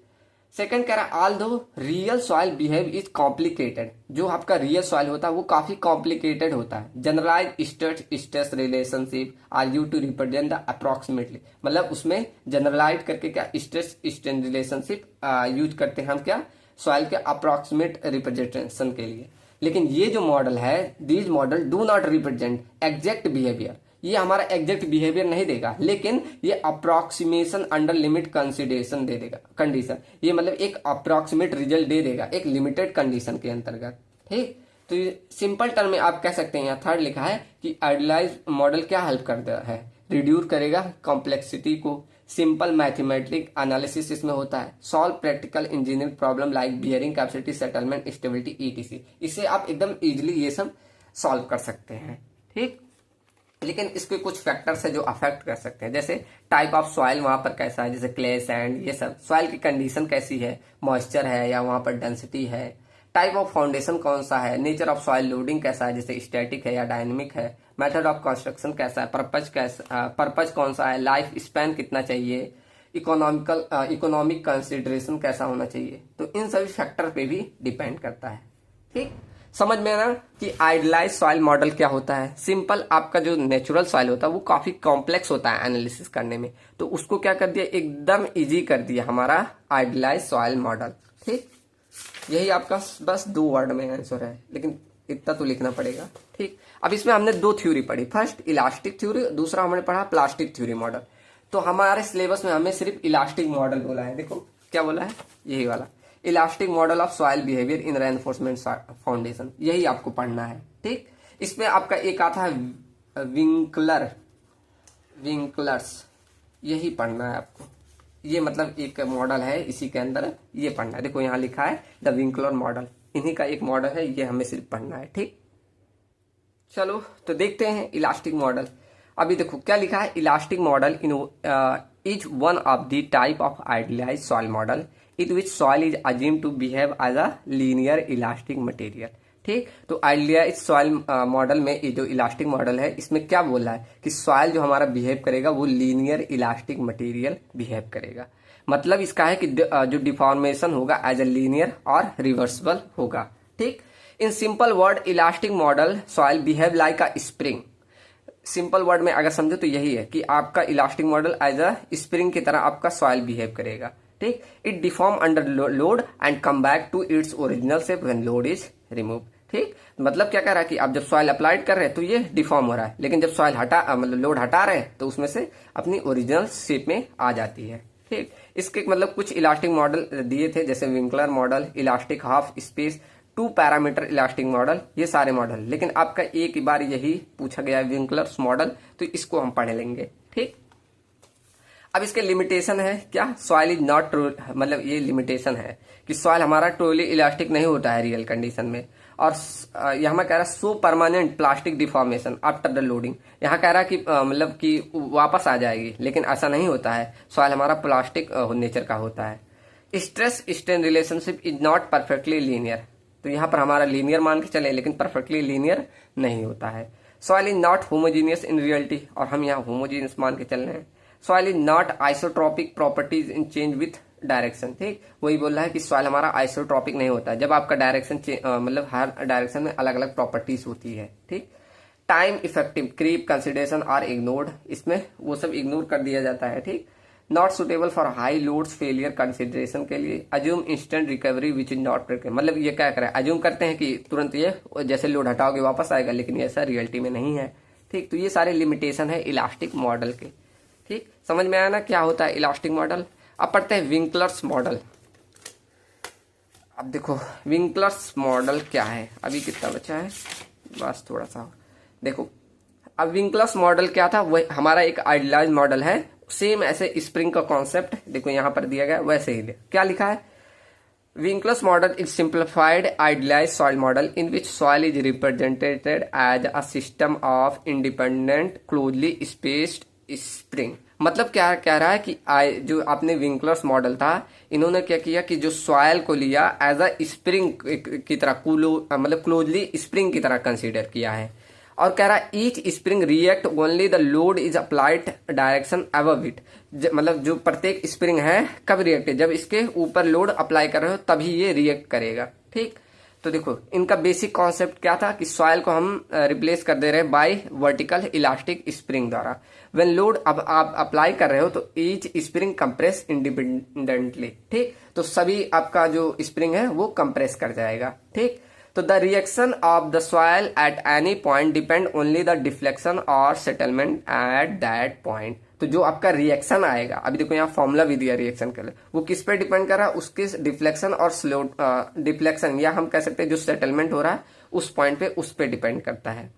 सेकंड कह रहा है, although real soil behave is complicated. जो आपका रियल सॉइल होता है वो काफी कॉम्प्लिकेटेड होता है। Generalise state relationship are use to represent the approximately, मतलब उसमें जनरलाइज करके क्या स्टेट रिलेशनशिप यूज करते हैं हम क्या? सॉइल के अप्रोक्सीमेट रिप्रेजेंटेशन के लिए। लेकिन ये जो मॉडल है, these model do not represent exact behaviour. ये हमारा एग्जैक्ट बिहेवियर नहीं देगा, लेकिन ये अप्रोक्सीमेशन अंडर लिमिट कंसिडरेशन दे देगा, कंडीशन। ये मतलब एक अप्रोक्सीमेट रिजल्ट दे देगा एक लिमिटेड कंडीशन के अंतर्गत। ठीक, तो सिंपल टर्म में आप कह सकते हैं, यहाँ थर्ड लिखा है कि आइडियलाइज मॉडल क्या हेल्प करता है? रिड्यूस करेगा कॉम्प्लेक्सिटी को, सिंपल मैथमेटिक एनालिसिस इसमें होता है, solve practical engineering problem like bearing capacity, settlement, stability, etc. इससे आप एकदम इजिली ये सब सॉल्व कर सकते हैं। ठीक, लेकिन इसके कुछ फैक्टर्स है जो अफेक्ट कर सकते हैं, जैसे टाइप ऑफ सॉइल वहां पर कैसा है, जैसे क्ले, सैंड, ये सब। सॉइल की कंडीशन कैसी है, मॉइस्चर है या वहां पर डेंसिटी है। टाइप ऑफ फाउंडेशन कौन सा है, नेचर ऑफ सॉइल लोडिंग कैसा है, जैसे स्टैटिक है या डायनेमिक है। मेथड ऑफ कंस्ट्रक्शन कैसा है, पर्पज कौन सा है, लाइफ स्पैन कितना चाहिए, इकोनॉमिक कंसिडरेशन कैसा होना चाहिए। तो इन सभी फैक्टर पे भी डिपेंड करता है। ठीक, समझ में ना कि आइडियलाइज सॉइल मॉडल क्या होता है? सिंपल, आपका जो नेचुरल सॉइल होता है वो काफी कॉम्प्लेक्स होता है एनालिसिस करने में, तो उसको क्या कर दिया? एकदम इजी कर दिया हमारा आइडियलाइज सॉइल मॉडल। ठीक, यही आपका बस 2 वर्ड में आंसर है, लेकिन इतना तो लिखना पड़ेगा। ठीक, अब इसमें हमने 2 थ्योरी पढ़ी, फर्स्ट इलास्टिक थ्योरी, दूसरा हमने पढ़ा प्लास्टिक थ्योरी मॉडल। तो हमारे सिलेबस में हमें सिर्फ इलास्टिक मॉडल बोला है। देखो क्या बोला है, यही वाला elastic model of soil behaviour in reinforcement foundation, यही आपको पढ़ना है। ठीक, इसमें आपका एक आता है विंकलर्स, यही पढ़ना है आपको। ये मतलब एक मॉडल है, इसी के अंदर ये पढ़ना है। देखो यहाँ लिखा है द विंकलर मॉडल, इन्हीं का एक मॉडल है, ये हमें सिर्फ पढ़ना है। ठीक, चलो तो देखते हैं इलास्टिक मॉडल। अभी देखो क्या लिखा है, elastic model in is one of the type of idealise soil model in which soil is assumed to behave as a linear elastic material। ठीक। तो आइडियल सॉइल मॉडल में ये जो इलास्टिक मॉडल है इसमें क्या बोल रहा है कि सॉइल जो हमारा बिहेव करेगा वो लीनियर इलास्टिक मटेरियल बिहेव करेगा। मतलब इसका है कि जो डिफॉर्मेशन होगा एज ए लीनियर और रिवर्सिबल होगा। ठीक। In simple word elastic model soil behave like a spring. Simple word में अगर समझो तो यही है कि आपका elastic model as a spring की तरह आपका सॉइल बिहेव करेगा। ठीक। It deform under load and come back to its original shape when load is remove. ठीक। मतलब क्या कह रहा है कि आप जब सॉइल अप्लाइड कर रहे हैं तो ये डिफॉर्म हो रहा है, लेकिन जब सॉइल मतलब लोड हटा रहे हैं तो उसमें से अपनी ओरिजिनल शेप में आ जाती है। ठीक। इसके मतलब कुछ इलास्टिक मॉडल दिए थे जैसे Winkler model, elastic half space, 2 parameter elastic model, ये सारे मॉडल। लेकिन आपका एक बार यही पूछा गया विंकलर्स मॉडल, तो इसको हम पढ़ लेंगे। ठीक। अब इसके लिमिटेशन है क्या, सॉइल इज नॉट मतलब ये लिमिटेशन है कि सॉइल हमारा ट्रूली इलास्टिक नहीं होता है रियल कंडीशन में। और यहाँ मैं कह रहा सो permanent plastic deformation after the loading. यहाँ कह रहा कि मतलब कि वापस आ जाएगी, लेकिन ऐसा नहीं होता है। सॉइल हमारा प्लास्टिक नेचर का होता है। Stress strain relationship is not perfectly linear. तो यहाँ पर हमारा लीनियर मान के चले, लेकिन परफेक्टली लीनियर नहीं होता है। Soil is not homogeneous in reality, और हम यहाँ होमोजीनियस मान के चल रहे हैं। Soil is not isotropic properties in change with direction. ठीक। वही बोल रहा है कि सॉइल हमारा आइसोट्रॉपिक नहीं होता है, जब आपका डायरेक्शन मतलब हर डायरेक्शन में अलग अलग प्रॉपर्टीज होती है। ठीक। Time effective creep consideration are ignored, इसमें वो सब इग्नोर कर दिया जाता है। ठीक। Not suitable for high loads failure consideration के लिए। Assume instant recovery which is not प्रिक्वेयर, मतलब ये क्या करें, अज्यूम करते हैं कि तुरंत ये जैसे लोड हटाओगे वापस आएगा, लेकिन ये ऐसा रियलिटी में नहीं है। ठीक। तो ये सारे लिमिटेशन है इलास्टिक मॉडल के। ठीक। समझ में आया ना क्या होता है इलास्टिक मॉडल। अब पढ़ते हैं विंकलर्स मॉडल। अब देखो विंकलर्स मॉडल क्या है, अभी कितना बचा है, बस थोड़ा सा देखो। अब विंकलर्स मॉडल क्या था, वह हमारा एक आइडियलाइज्ड मॉडल है। सेम ऐसे स्प्रिंग का कॉन्सेप्ट देखो यहां पर दिया गया, वैसे ही क्या लिखा है, Winkler's model is simplified idealised soil model in which soil is represented as a system of independent closely spaced spring. मतलब क्या कह रहा है कि जो आपने विंकलर्स मॉडल था, इन्होंने क्या किया कि जो सॉइल को लिया एज अ स्प्रिंग की तरह, मतलब क्लोजली स्प्रिंग की तरह कंसीडर किया है। और कह रहा है each spring react only the load is applied direction above it. मतलब जो प्रत्येक स्प्रिंग है कब रिएक्ट है, जब इसके ऊपर लोड अप्लाई कर रहे हो तभी ये रिएक्ट करेगा। ठीक। तो देखो इनका बेसिक कॉन्सेप्ट क्या था कि सॉइल को हम रिप्लेस कर दे रहे हैं बाय वर्टिकल इलास्टिक स्प्रिंग द्वारा। व्हेन लोड अब आप अप्लाई कर रहे हो तो ईच स्प्रिंग कंप्रेस इंडिपेंडेंटली। ठीक। तो सभी आपका जो स्प्रिंग है वो कंप्रेस कर जाएगा। ठीक। तो the reaction of the soil at any point depend only the deflection और सेटलमेंट एट दैट पॉइंट। तो जो आपका रिएक्शन आएगा, अभी देखो यहाँ फॉर्मूला भी दिया रिएक्शन के लिए, वो किस पे डिपेंड कर रहा है, उसके डिफ्लेक्शन और स्लो डिफ्लेक्शन, या हम कह सकते हैं जो सेटलमेंट हो रहा है उस पॉइंट पे, उस पे डिपेंड करता है।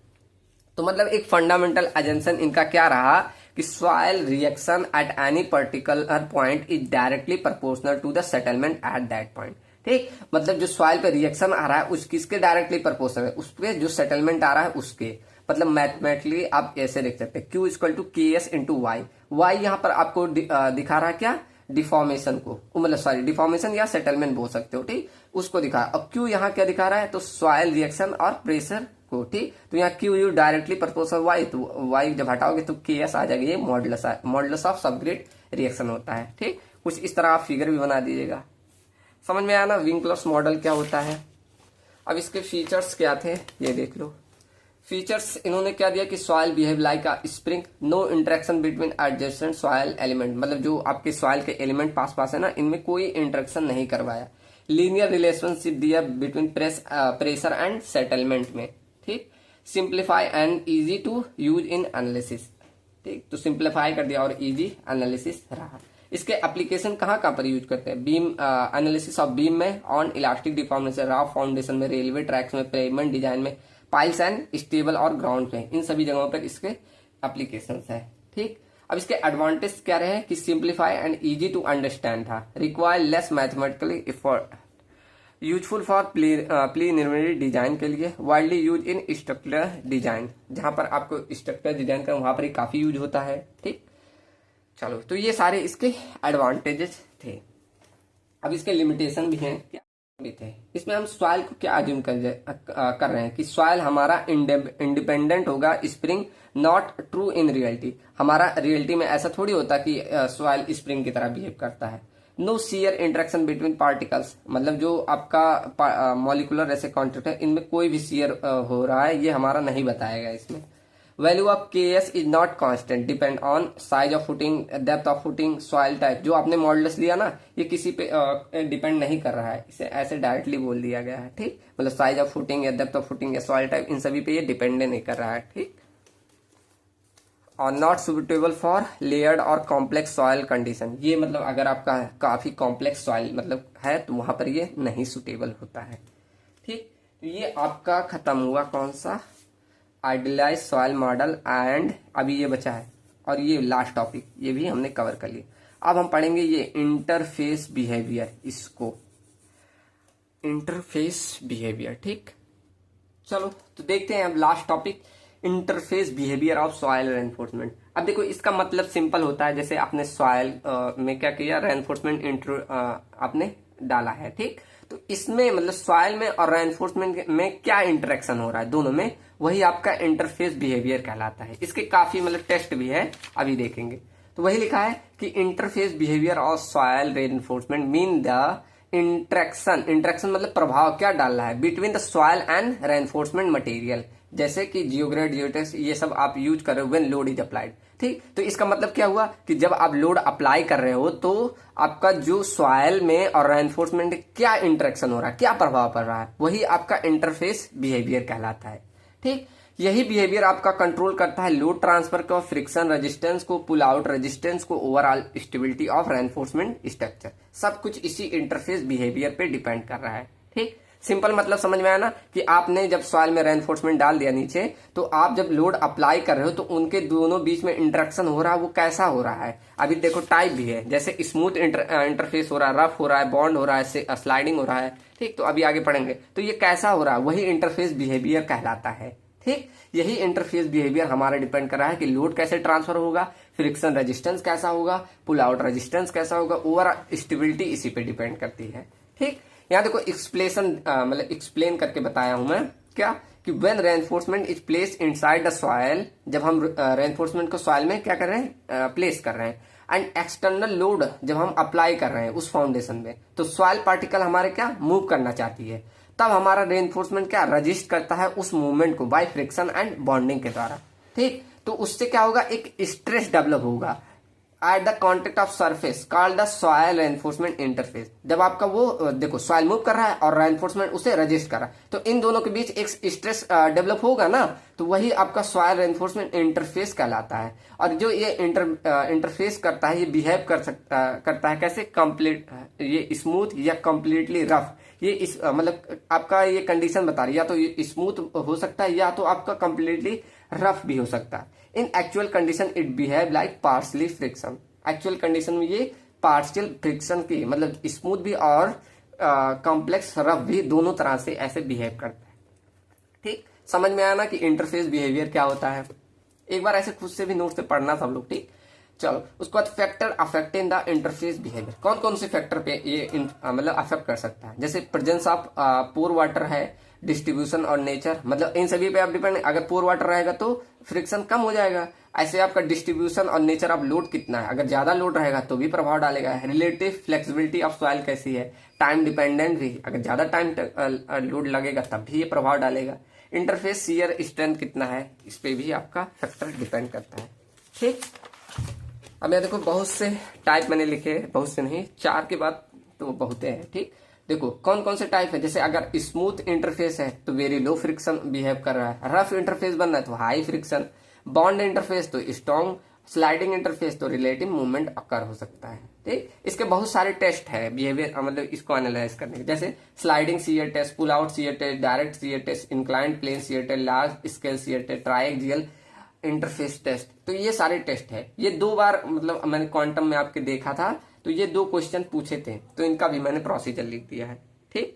तो मतलब एक फंडामेंटल एजेंशन इनका क्या रहा कि soil reaction at any particular point is directly proportional to the settlement at that point. ठीक। मतलब जो सॉइल पे रिएक्शन आ रहा है उस किसके डायरेक्टली प्रोपोर्शनल है, उसके जो सेटलमेंट आ रहा है उसके। मतलब मैथमेटिकली आप ऐसे लिख सकते हैं Q equal to KS into Y. Y यहाँ पर आपको दिखा रहा है क्या, डिफॉर्मेशन को, मतलब सॉरी डिफॉर्मेशन या सेटलमेंट बोल सकते हो। ठीक। उसको दिखा, और Q यहाँ क्या दिखा रहा है, तो सॉइल रिएक्शन और प्रेशर को। ठीक। तो यहाँ Q डायरेक्टली प्रोपोर्शनल वाई, तो वाई जब हटाओगे तो KS आ जाएगा। ये मॉडुलस ऑफ सबग्रेड रिएक्शन होता है। ठीक। कुछ इस तरह आप फिगर भी बना दीजिएगा। समझ में आया ना विंकलर्स मॉडल क्या होता है। अब इसके फीचर्स क्या थे ये देख लो। फीचर्स इन्होंने क्या दिया कि soil behave like a spring, no interaction between adjacent soil element. मतलब जो आपके सॉइल के एलिमेंट पास पास है ना, इनमें कोई इंटरेक्शन नहीं करवाया। लीनियर रिलेशनशिप दिया बिटवीन प्रेशर एंड सेटलमेंट में। ठीक। Simplify and easy to use in analysis. ठीक। तो सिंप्लीफाई कर दिया और इजी एनालिसिस रहा। इसके एप्लीकेशन कहाँ पर यूज करते हैं, बीम एनालिसिस ऑफ बीम में, on elastic deformation, rock foundation में, रेलवे ट्रैक्स में, पेवमेंट डिजाइन में, पाइल्स एंड स्टेबल और ग्राउंड में, इन सभी जगहों पर इसके एप्लीकेशंस है। ठीक। अब इसके एडवांटेज क्या रहे कि simplify and easy to understand था, require less mathematically effort, useful for preliminary design के लिए, widely use in structural design, जहां पर आपको स्ट्रक्चर डिजाइन का वहां पर ही काफी यूज होता है। ठीक। चलो तो ये सारे इसके एडवांटेजेस थे। अब इसके लिमिटेशन भी हैं। भी थे। इसमें हम सॉइल को क्या अज्यूम कर रहे हैं कि सॉइल हमारा इंडिपेंडेंट होगा spring, not true in reality. हमारा रियलिटी में ऐसा थोड़ी होता कि सॉइल स्प्रिंग की तरह बिहेव करता है। No shear interaction between particles, मतलब जो आपका मॉलिकुलर ऐसे कॉन्टेक्ट है इनमें कोई भी शियर हो रहा है, ये हमारा नहीं बताएगा इसमें। वैल्यू ऑफ के S is not constant, depend on size of footing, depth of footing, soil type. जो आपने मॉडल्स लिया ना, ये किसी पे डिपेंड नहीं कर रहा है, इसे ऐसे डायरेक्टली बोल दिया गया है, ठीक। मतलब साइज ऑफ फुटिंग या डेप्थ ऑफ फुटिंग या सॉइल टाइप, इन सभी पे ये डिपेंड नहीं कर रहा है, ठीक। और नॉट सुटेबल फॉर लेयर्ड और कॉम्प्लेक्स सॉइल कंडीशन, ये मतलब अगर आपका काफी कॉम्प्लेक्स सॉइल मतलब है तो वहां पर ये नहीं सुटेबल होता है, ठीक। तो ये आपका खत्म हुआ कौन सा, आइडियलाइज सॉइल मॉडल एंड अभी ये बचा है, और ये लास्ट टॉपिक ये भी हमने कवर कर लिया। अब हम पढ़ेंगे ये इंटरफेस बिहेवियर, इसको इंटरफेस बिहेवियर, ठीक। चलो तो देखते हैं अब last topic, interface behaviour of soil reinforcement. अब देखो इसका मतलब सिंपल होता है, जैसे आपने सॉइल में क्या किया, रेनफोर्समेंट आपने डाला है, ठीक। तो इसमें मतलब सॉइल में और रेनफोर्समेंट में क्या इंटरेक्शन हो रहा है दोनों में, वही आपका इंटरफेस बिहेवियर कहलाता है। इसके काफी मतलब टेस्ट भी है, अभी देखेंगे। तो वही लिखा है कि interface behaviour of soil reinforcement mean the interaction मतलब प्रभाव क्या डाल रहा है between the soil and reinforcement material, जैसे कि जियोग्रेड, जियोटेक्स, ये सब आप यूज कर रहे हो व्हेन लोड इज अप्लाइड, ठीक। तो इसका मतलब क्या हुआ कि जब आप लोड अप्लाई कर रहे हो तो आपका जो सॉइल में और रेनफोर्समेंट क्या इंटरेक्शन हो रहा है, क्या प्रभाव पड़ रहा है, वही आपका इंटरफेस बिहेवियर कहलाता है, ठीक। यही बिहेवियर आपका कंट्रोल करता है लोड ट्रांसफर को, फ्रिक्शन रेजिस्टेंस को, पुल आउट रेजिस्टेंस को, overall stability of reinforcement structure. सब कुछ इसी इंटरफेस बिहेवियर पे डिपेंड कर रहा है, ठीक। सिंपल मतलब समझ में आया ना कि आपने जब सॉइल में रेनफोर्समेंट डाल दिया नीचे, तो आप जब लोड अप्लाई कर रहे हो तो उनके दोनों बीच में इंटरेक्शन हो रहा है, वो कैसा हो रहा है। अभी देखो टाइप भी है, जैसे स्मूथ इंटरफेस हो रहा है, रफ हो रहा है, बॉन्ड हो रहा है, स्लाइडिंग हो रहा है, ठीक। तो अभी आगे पढ़ेंगे तो ये कैसा हो रहा है, वही इंटरफेस बिहेवियर कहलाता है, ठीक। यही इंटरफेस बिहेवियर हमारा डिपेंड कर रहा है कि लोड कैसे ट्रांसफर होगा, फ्रिक्शन रेजिस्टेंस कैसा होगा, पुल आउट रेजिस्टेंस कैसा होगा, ओवर स्टेबिलिटी इसी पे डिपेंड करती है, ठीक। यहाँ देखो एक्सप्लेशन मतलब एक्सप्लेन करके बताया हूं मैं क्या, कि when reinforcement is placed inside the soil, जब हम रेनफोर्समेंट को सॉइल में क्या कर रहे हैं, प्लेस कर रहे हैं, एंड एक्सटर्नल लोड जब हम अप्लाई कर रहे हैं उस फाउंडेशन में, तो सॉइल पार्टिकल हमारे क्या मूव करना चाहती है, तब हमारा रेनफोर्समेंट क्या रजिस्ट करता है उस मूवमेंट को बाय फ्रिक्शन एंड बॉन्डिंग के द्वारा, ठीक। तो उससे क्या होगा, एक स्ट्रेस डेवलप होगा at the contact of surface called the soil reinforcement interface. जब आपका वो देखो सॉइल मूव कर रहा है और रेनफोर्समेंट उसे रजिस्ट कर रहा है, तो इन दोनों के बीच एक स्ट्रेस डेवलप होगा ना, तो वही आपका सॉइल रेनफोर्समेंट इंटरफेस कहलाता है। और जो ये इंटरफेस करता है, ये बिहेव करता है कैसे, कंप्लीट, ये स्मूथ या कंप्लीटली रफ, ये इस मतलब आपका ये कंडीशन बता रही है, या तो ये स्मूथ हो सकता है या तो आपका कंप्लीटली रफ भी हो सकता है। इन actual condition it behave like partially friction, actual condition में ये पार्शियल फ्रिक्शन की मतलब स्मूथ भी और कॉम्प्लेक्स रफ भी दोनों तरह से ऐसे बिहेव करता है, ठीक। समझ में आया ना कि इंटरफेस बिहेवियर क्या होता है। एक बार ऐसे खुद से भी नोट से पढ़ना सब लोग, ठीक। चलो उसके बाद factor affecting the interface behaviour, कौन कौन से फैक्टर पे ये मतलब अफेक्ट कर सकता है, जैसे प्रेजेंस ऑफ पोर वाटर है, डिस्ट्रीब्यूशन और नेचर, मतलब इन सभी पे आप डिपेंड। अगर पोर वाटर रहेगा तो फ्रिक्शन कम हो जाएगा, ऐसे आपका डिस्ट्रीब्यूशन और नेचर ऑफ लोड कितना है, अगर ज्यादा लोड रहेगा तो भी प्रभाव डालेगा। रिलेटिव फ्लेक्सिबिलिटी ऑफ सॉइल कैसी है, टाइम डिपेंडेंट भी, अगर ज्यादा टाइम लोड लगेगा तब भी ये प्रभाव डालेगा। इंटरफेस शियर स्ट्रेंथ कितना है, इस पे भी आपका फैक्टर डिपेंड करता है, ठीक। अब मैं देखो बहुत से टाइप मैंने लिखे, बहुत से नहीं, 4 के बाद तो बहुत है, ठीक। देखो कौन कौन से टाइप है, जैसे अगर स्मूथ इंटरफेस है तो वेरी लो फ्रिक्शन बिहेव कर रहा है, रफ इंटरफेस बन रहा है तो हाई फ्रिक्शन, बॉन्ड इंटरफेस तो स्ट्रॉन्ग, स्लाइडिंग इंटरफेस तो रिलेटिव मूवमेंट अकर हो सकता है, ठीक। इसके बहुत सारे टेस्ट है बिहेवियर मतलब इसको एनालाइज करने के, जैसे sliding shear test, pull out shear test, direct shear test, inclined plane shear test, large scale shear test, triaxial interface test. तो ये सारे टेस्ट है, ये 2 बार मतलब मैंने क्वांटम में आपके देखा था, तो ये 2 क्वेश्चन पूछे थे, तो इनका भी मैंने प्रोसीजर लिख दिया है, ठीक।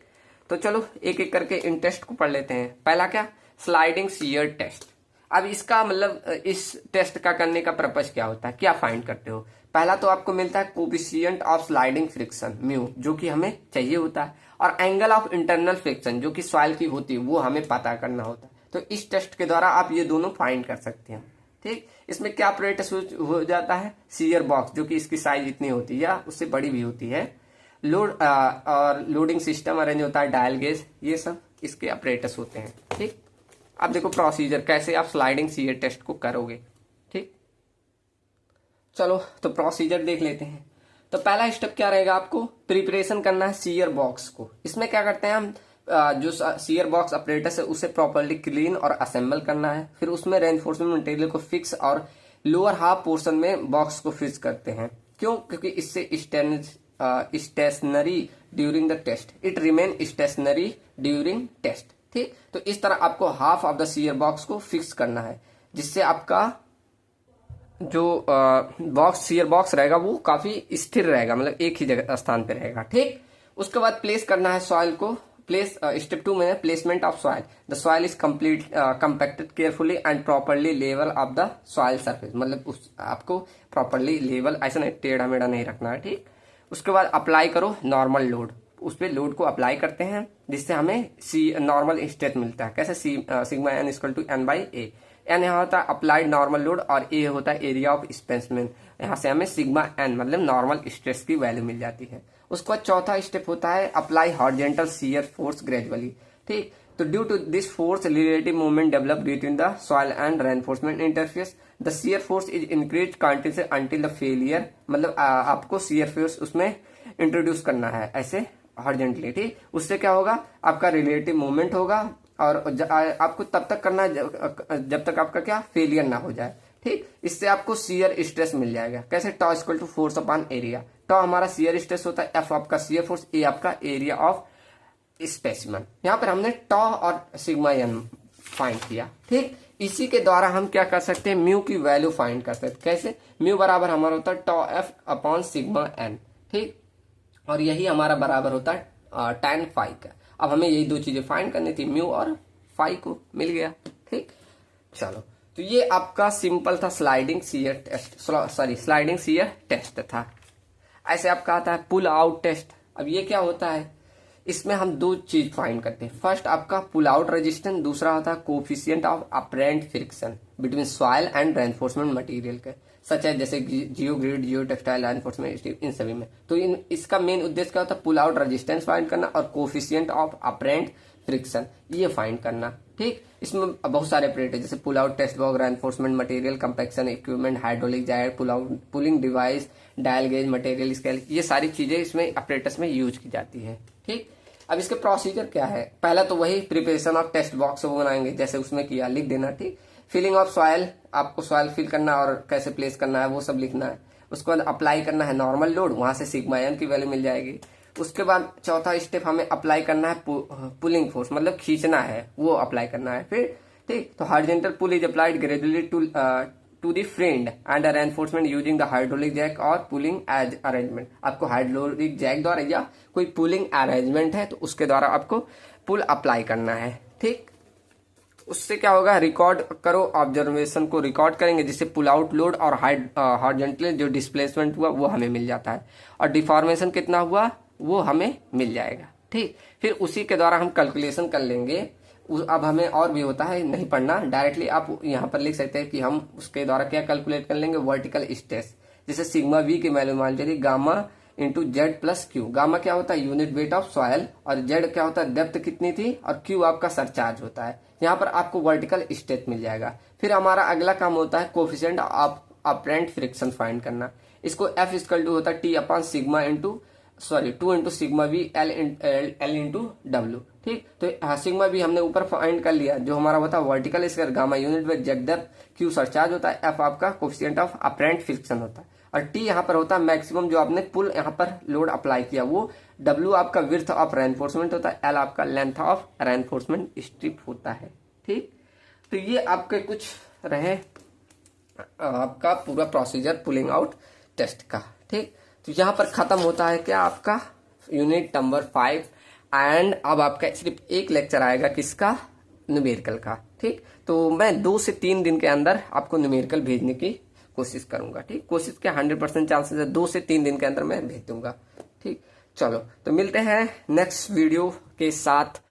तो चलो एक एक करके इन टेस्ट को पढ़ लेते हैं। पहला क्या, स्लाइडिंग शियर टेस्ट। अब इसका मतलब इस टेस्ट का करने का पर्पज क्या होता है, क्या फाइंड करते हो? पहला तो आपको मिलता है coefficient of sliding friction mu, जो कि हमें चाहिए होता है, और एंगल ऑफ इंटरनल फ्रिक्शन जो कि सॉइल की होती है वो हमें पता करना होता है। तो इस टेस्ट के द्वारा आप ये दोनों फाइंड कर सकते हैं। ठीक, इसमें क्या ऑपरेटर्स हो जाता है, सीयर बॉक्स जो कि इसकी साइज इतनी होती है या उससे बड़ी भी होती है, लोड और लोडिंग सिस्टम अरेंज होता है, डायल गेज, ये सब इसके ऑपरेटर्स होते हैं। ठीक, अब देखो प्रोसीजर कैसे आप स्लाइडिंग सीयर टेस्ट को करोगे। ठीक, चलो तो प्रोसीजर देख लेते हैं। तो पहला स्टेप क्या रहेगा, आपको प्रिपरेशन करना है सीयर बॉक्स को। इसमें क्या करते हैं हम, जो सीयर बॉक्स ऑपरेटर्स है उसे प्रॉपर्ली क्लीन और असेंबल करना है। फिर उसमें रेनफोर्समेंट मटेरियल को फिक्स और लोअर हाफ पोर्शन में बॉक्स को फिक्स करते हैं। क्यों? क्योंकि इससे stationary during the test, it remain stationary during test. ठीक, तो इस तरह आपको half of the shear box को फिक्स करना है, जिससे आपका जो बॉक्स सीयर बॉक्स रहेगा वो काफी स्थिर रहेगा, मतलब एक ही जगह स्थान पे रहेगा। ठीक, उसके बाद प्लेस करना है सॉइल को। प्लेस स्टेप 2 में placement of soil. The soil is complete compacted carefully and properly level of the soil surface, मतलब उस आपको प्रॉपर्ली लेवल, ऐसा नहीं टेढ़ा मेढ़ा नहीं रखना है। ठीक, उसके बाद अप्लाई करो नॉर्मल लोड, उस पर लोड को अप्लाई करते हैं, जिससे हमें सी नॉर्मल स्ट्रेस मिलता है। कैसे? Sigma N equal to N by A. N यहाँ होता है अप्लाइड नॉर्मल लोड और ए होता है एरिया ऑफ स्पेसिमेन। यहाँ से हमें सिग्मा एन मतलब नॉर्मल स्ट्रेस की वैल्यू मिल जाती है। उसके बाद चौथा स्टेप होता है apply horizontal shear force gradually. ठीक, तो due to this force relative movement develop between the soil and reinforcement interface, the shear force is increase continuously until the failure, मतलब आपको शियर फोर्स उसमें इंट्रोड्यूस करना है ऐसे हॉरिजॉन्टली। ठीक, उससे क्या होगा, आपका रिलेटिव मूवमेंट होगा, और आपको तब तक करना है जब तक आपका क्या फेलियर ना हो जाए। ठीक, इससे आपको शियर स्ट्रेस मिल जाएगा। कैसे? Tau equal to force upon area. Tau हमारा शियर स्ट्रेस होता है, एफ आपका शियर फोर्स, ए आपका एरिया ऑफ स्पेसिमेन। यहाँ पर हमने टॉ और सिग्मा एन फाइंड किया। ठीक, इसी के द्वारा हम क्या कर सकते हैं, म्यू की वैल्यू फाइंड कर सकते हैं। कैसे? म्यू बराबर हमारा होता है टॉ एफ अपॉन सिग्मा एन। ठीक, और यही हमारा बराबर होता है tan फाई का। अब हमें यही दो चीजें फाइंड करनी थी, म्यू और फाई को मिल गया। ठीक, चलो तो ये आपका सिंपल था sliding shear test, sorry sliding shear test था। ऐसे आपका आता है पुल आउट टेस्ट। अब ये क्या होता है, इसमें हम दो चीज फाइंड करते हैं। फर्स्ट आपका पुल आउट रेजिस्टेंस, दूसरा होता है coefficient of apparent friction between soil and reinforcement material के, सच है जैसे जियो ग्रिड, जियो टेक्सटाइल रेनफोर्समेंट, इन सभी में। तो इसका मेन उद्देश्य क्या होता है, पुल आउट रेजिस्टेंस फाइंड करना और कोफिशिएंट ऑफ अपरेंट फ्रिक्शन ये फाइंड करना। ठीक, इसमें बहुत सारे ऑपरेटर जैसे pull out test box, reinforcement material, compaction equipment, hydraulic जायट, pull out pulling device, dial gauge, material scale, ये सारी चीजें इसमें ऑपरेटर्स में यूज की जाती है। ठीक, अब इसके प्रोसीजर क्या है, पहला तो वही प्रिपरेशन ऑफ टेस्ट बॉक्स वो बनाएंगे जैसे उसमें किया, लिख देना। ठीक, फिलिंग ऑफ सॉइल, आपको सॉइल फिल करना और कैसे प्लेस करना है वो सब लिखना है। उसके बाद अप्लाई करना है नॉर्मल लोड, वहां से सिग्मा एन की वैल्यू मिल जाएगी। उसके बाद चौथा स्टेप हमें अप्लाई करना है पुलिंग फोर्स, मतलब खींचना है, वो अप्लाई करना है। फिर ठीक, तो horizontal pull is applied gradually to the friend and reinforcement using the hydraulic jack और पुलिंग एज अरेंजमेंट। आपको हाइड्रोलिक जैक द्वारा या कोई पुलिंग अरेंजमेंट है तो उसके द्वारा आपको पुल अप्लाई करना है। ठीक, उससे क्या होगा, रिकॉर्ड करो, ऑब्जर्वेशन को रिकॉर्ड करेंगे, जिससे पुल आउट लोड और हॉरिजॉन्टल जो डिस्प्लेसमेंट हुआ वो हमें मिल जाता है, और डिफॉर्मेशन कितना हुआ वो हमें मिल जाएगा। ठीक, फिर उसी के द्वारा हम कैलकुलेशन कर लेंगे। अब हमें और भी होता है, नहीं पढ़ना, डायरेक्टली आप यहाँ पर लिख सकते हैं कि हम उसके द्वारा क्या कैलकुलेट कर लेंगे, वर्टिकल स्ट्रेस। जैसे सिग्मा वी की वैल्यू मान लीजिए gamma into Z plus Q. Gamma क्या होता है, यूनिट वेट ऑफ सॉयल, और जेड क्या होता है, डेप्थ कितनी थी, और क्यू आपका सरचार्ज होता है। यहाँ पर आपको वर्टिकल स्ट्रेस मिल जाएगा। फिर हमारा अगला काम होता है coefficient of apparent friction find करना। इसको एफ इक्वल टू होता है T upon sigma into 2 into sigma V L into W. ठीक, तो सिग्मा वी हमने ऊपर फाइंड कर लिया, जो हमारा होता है vertical square, gamma unit weight, Z depth, Q surcharge होता है, एफ आपका कोफिशिएंट ऑफ अपरेंट फ्रिक्शन होता है, और टी यहाँ पर होता है मैक्सिमम जो आपने पुल यहाँ पर लोड अप्लाई किया वो, डब्ल्यू आपका विड्थ ऑफ रेनफोर्समेंट होता है, एल आपका लेंथ ऑफ रेनफोर्समेंट स्ट्रिप होता है। ठीक, तो ये आपके कुछ रहे आपका पूरा प्रोसीजर पुलिंग आउट टेस्ट का। ठीक, तो यहाँ पर खत्म होता है क्या आपका यूनिट नंबर 5। एंड अब आपका सिर्फ एक लेक्चर आएगा किसका, न्यूमेरिकल का। ठीक, तो मैं 2 से 3 दिन के अंदर आपको न्यूमेरिकल भेजने की कोशिश करूंगा। ठीक, कोशिश के 100% चांसेस है 2 से 3 दिन के अंदर मैं भेज दूंगा। ठीक, चलो तो मिलते हैं नेक्स्ट वीडियो के साथ।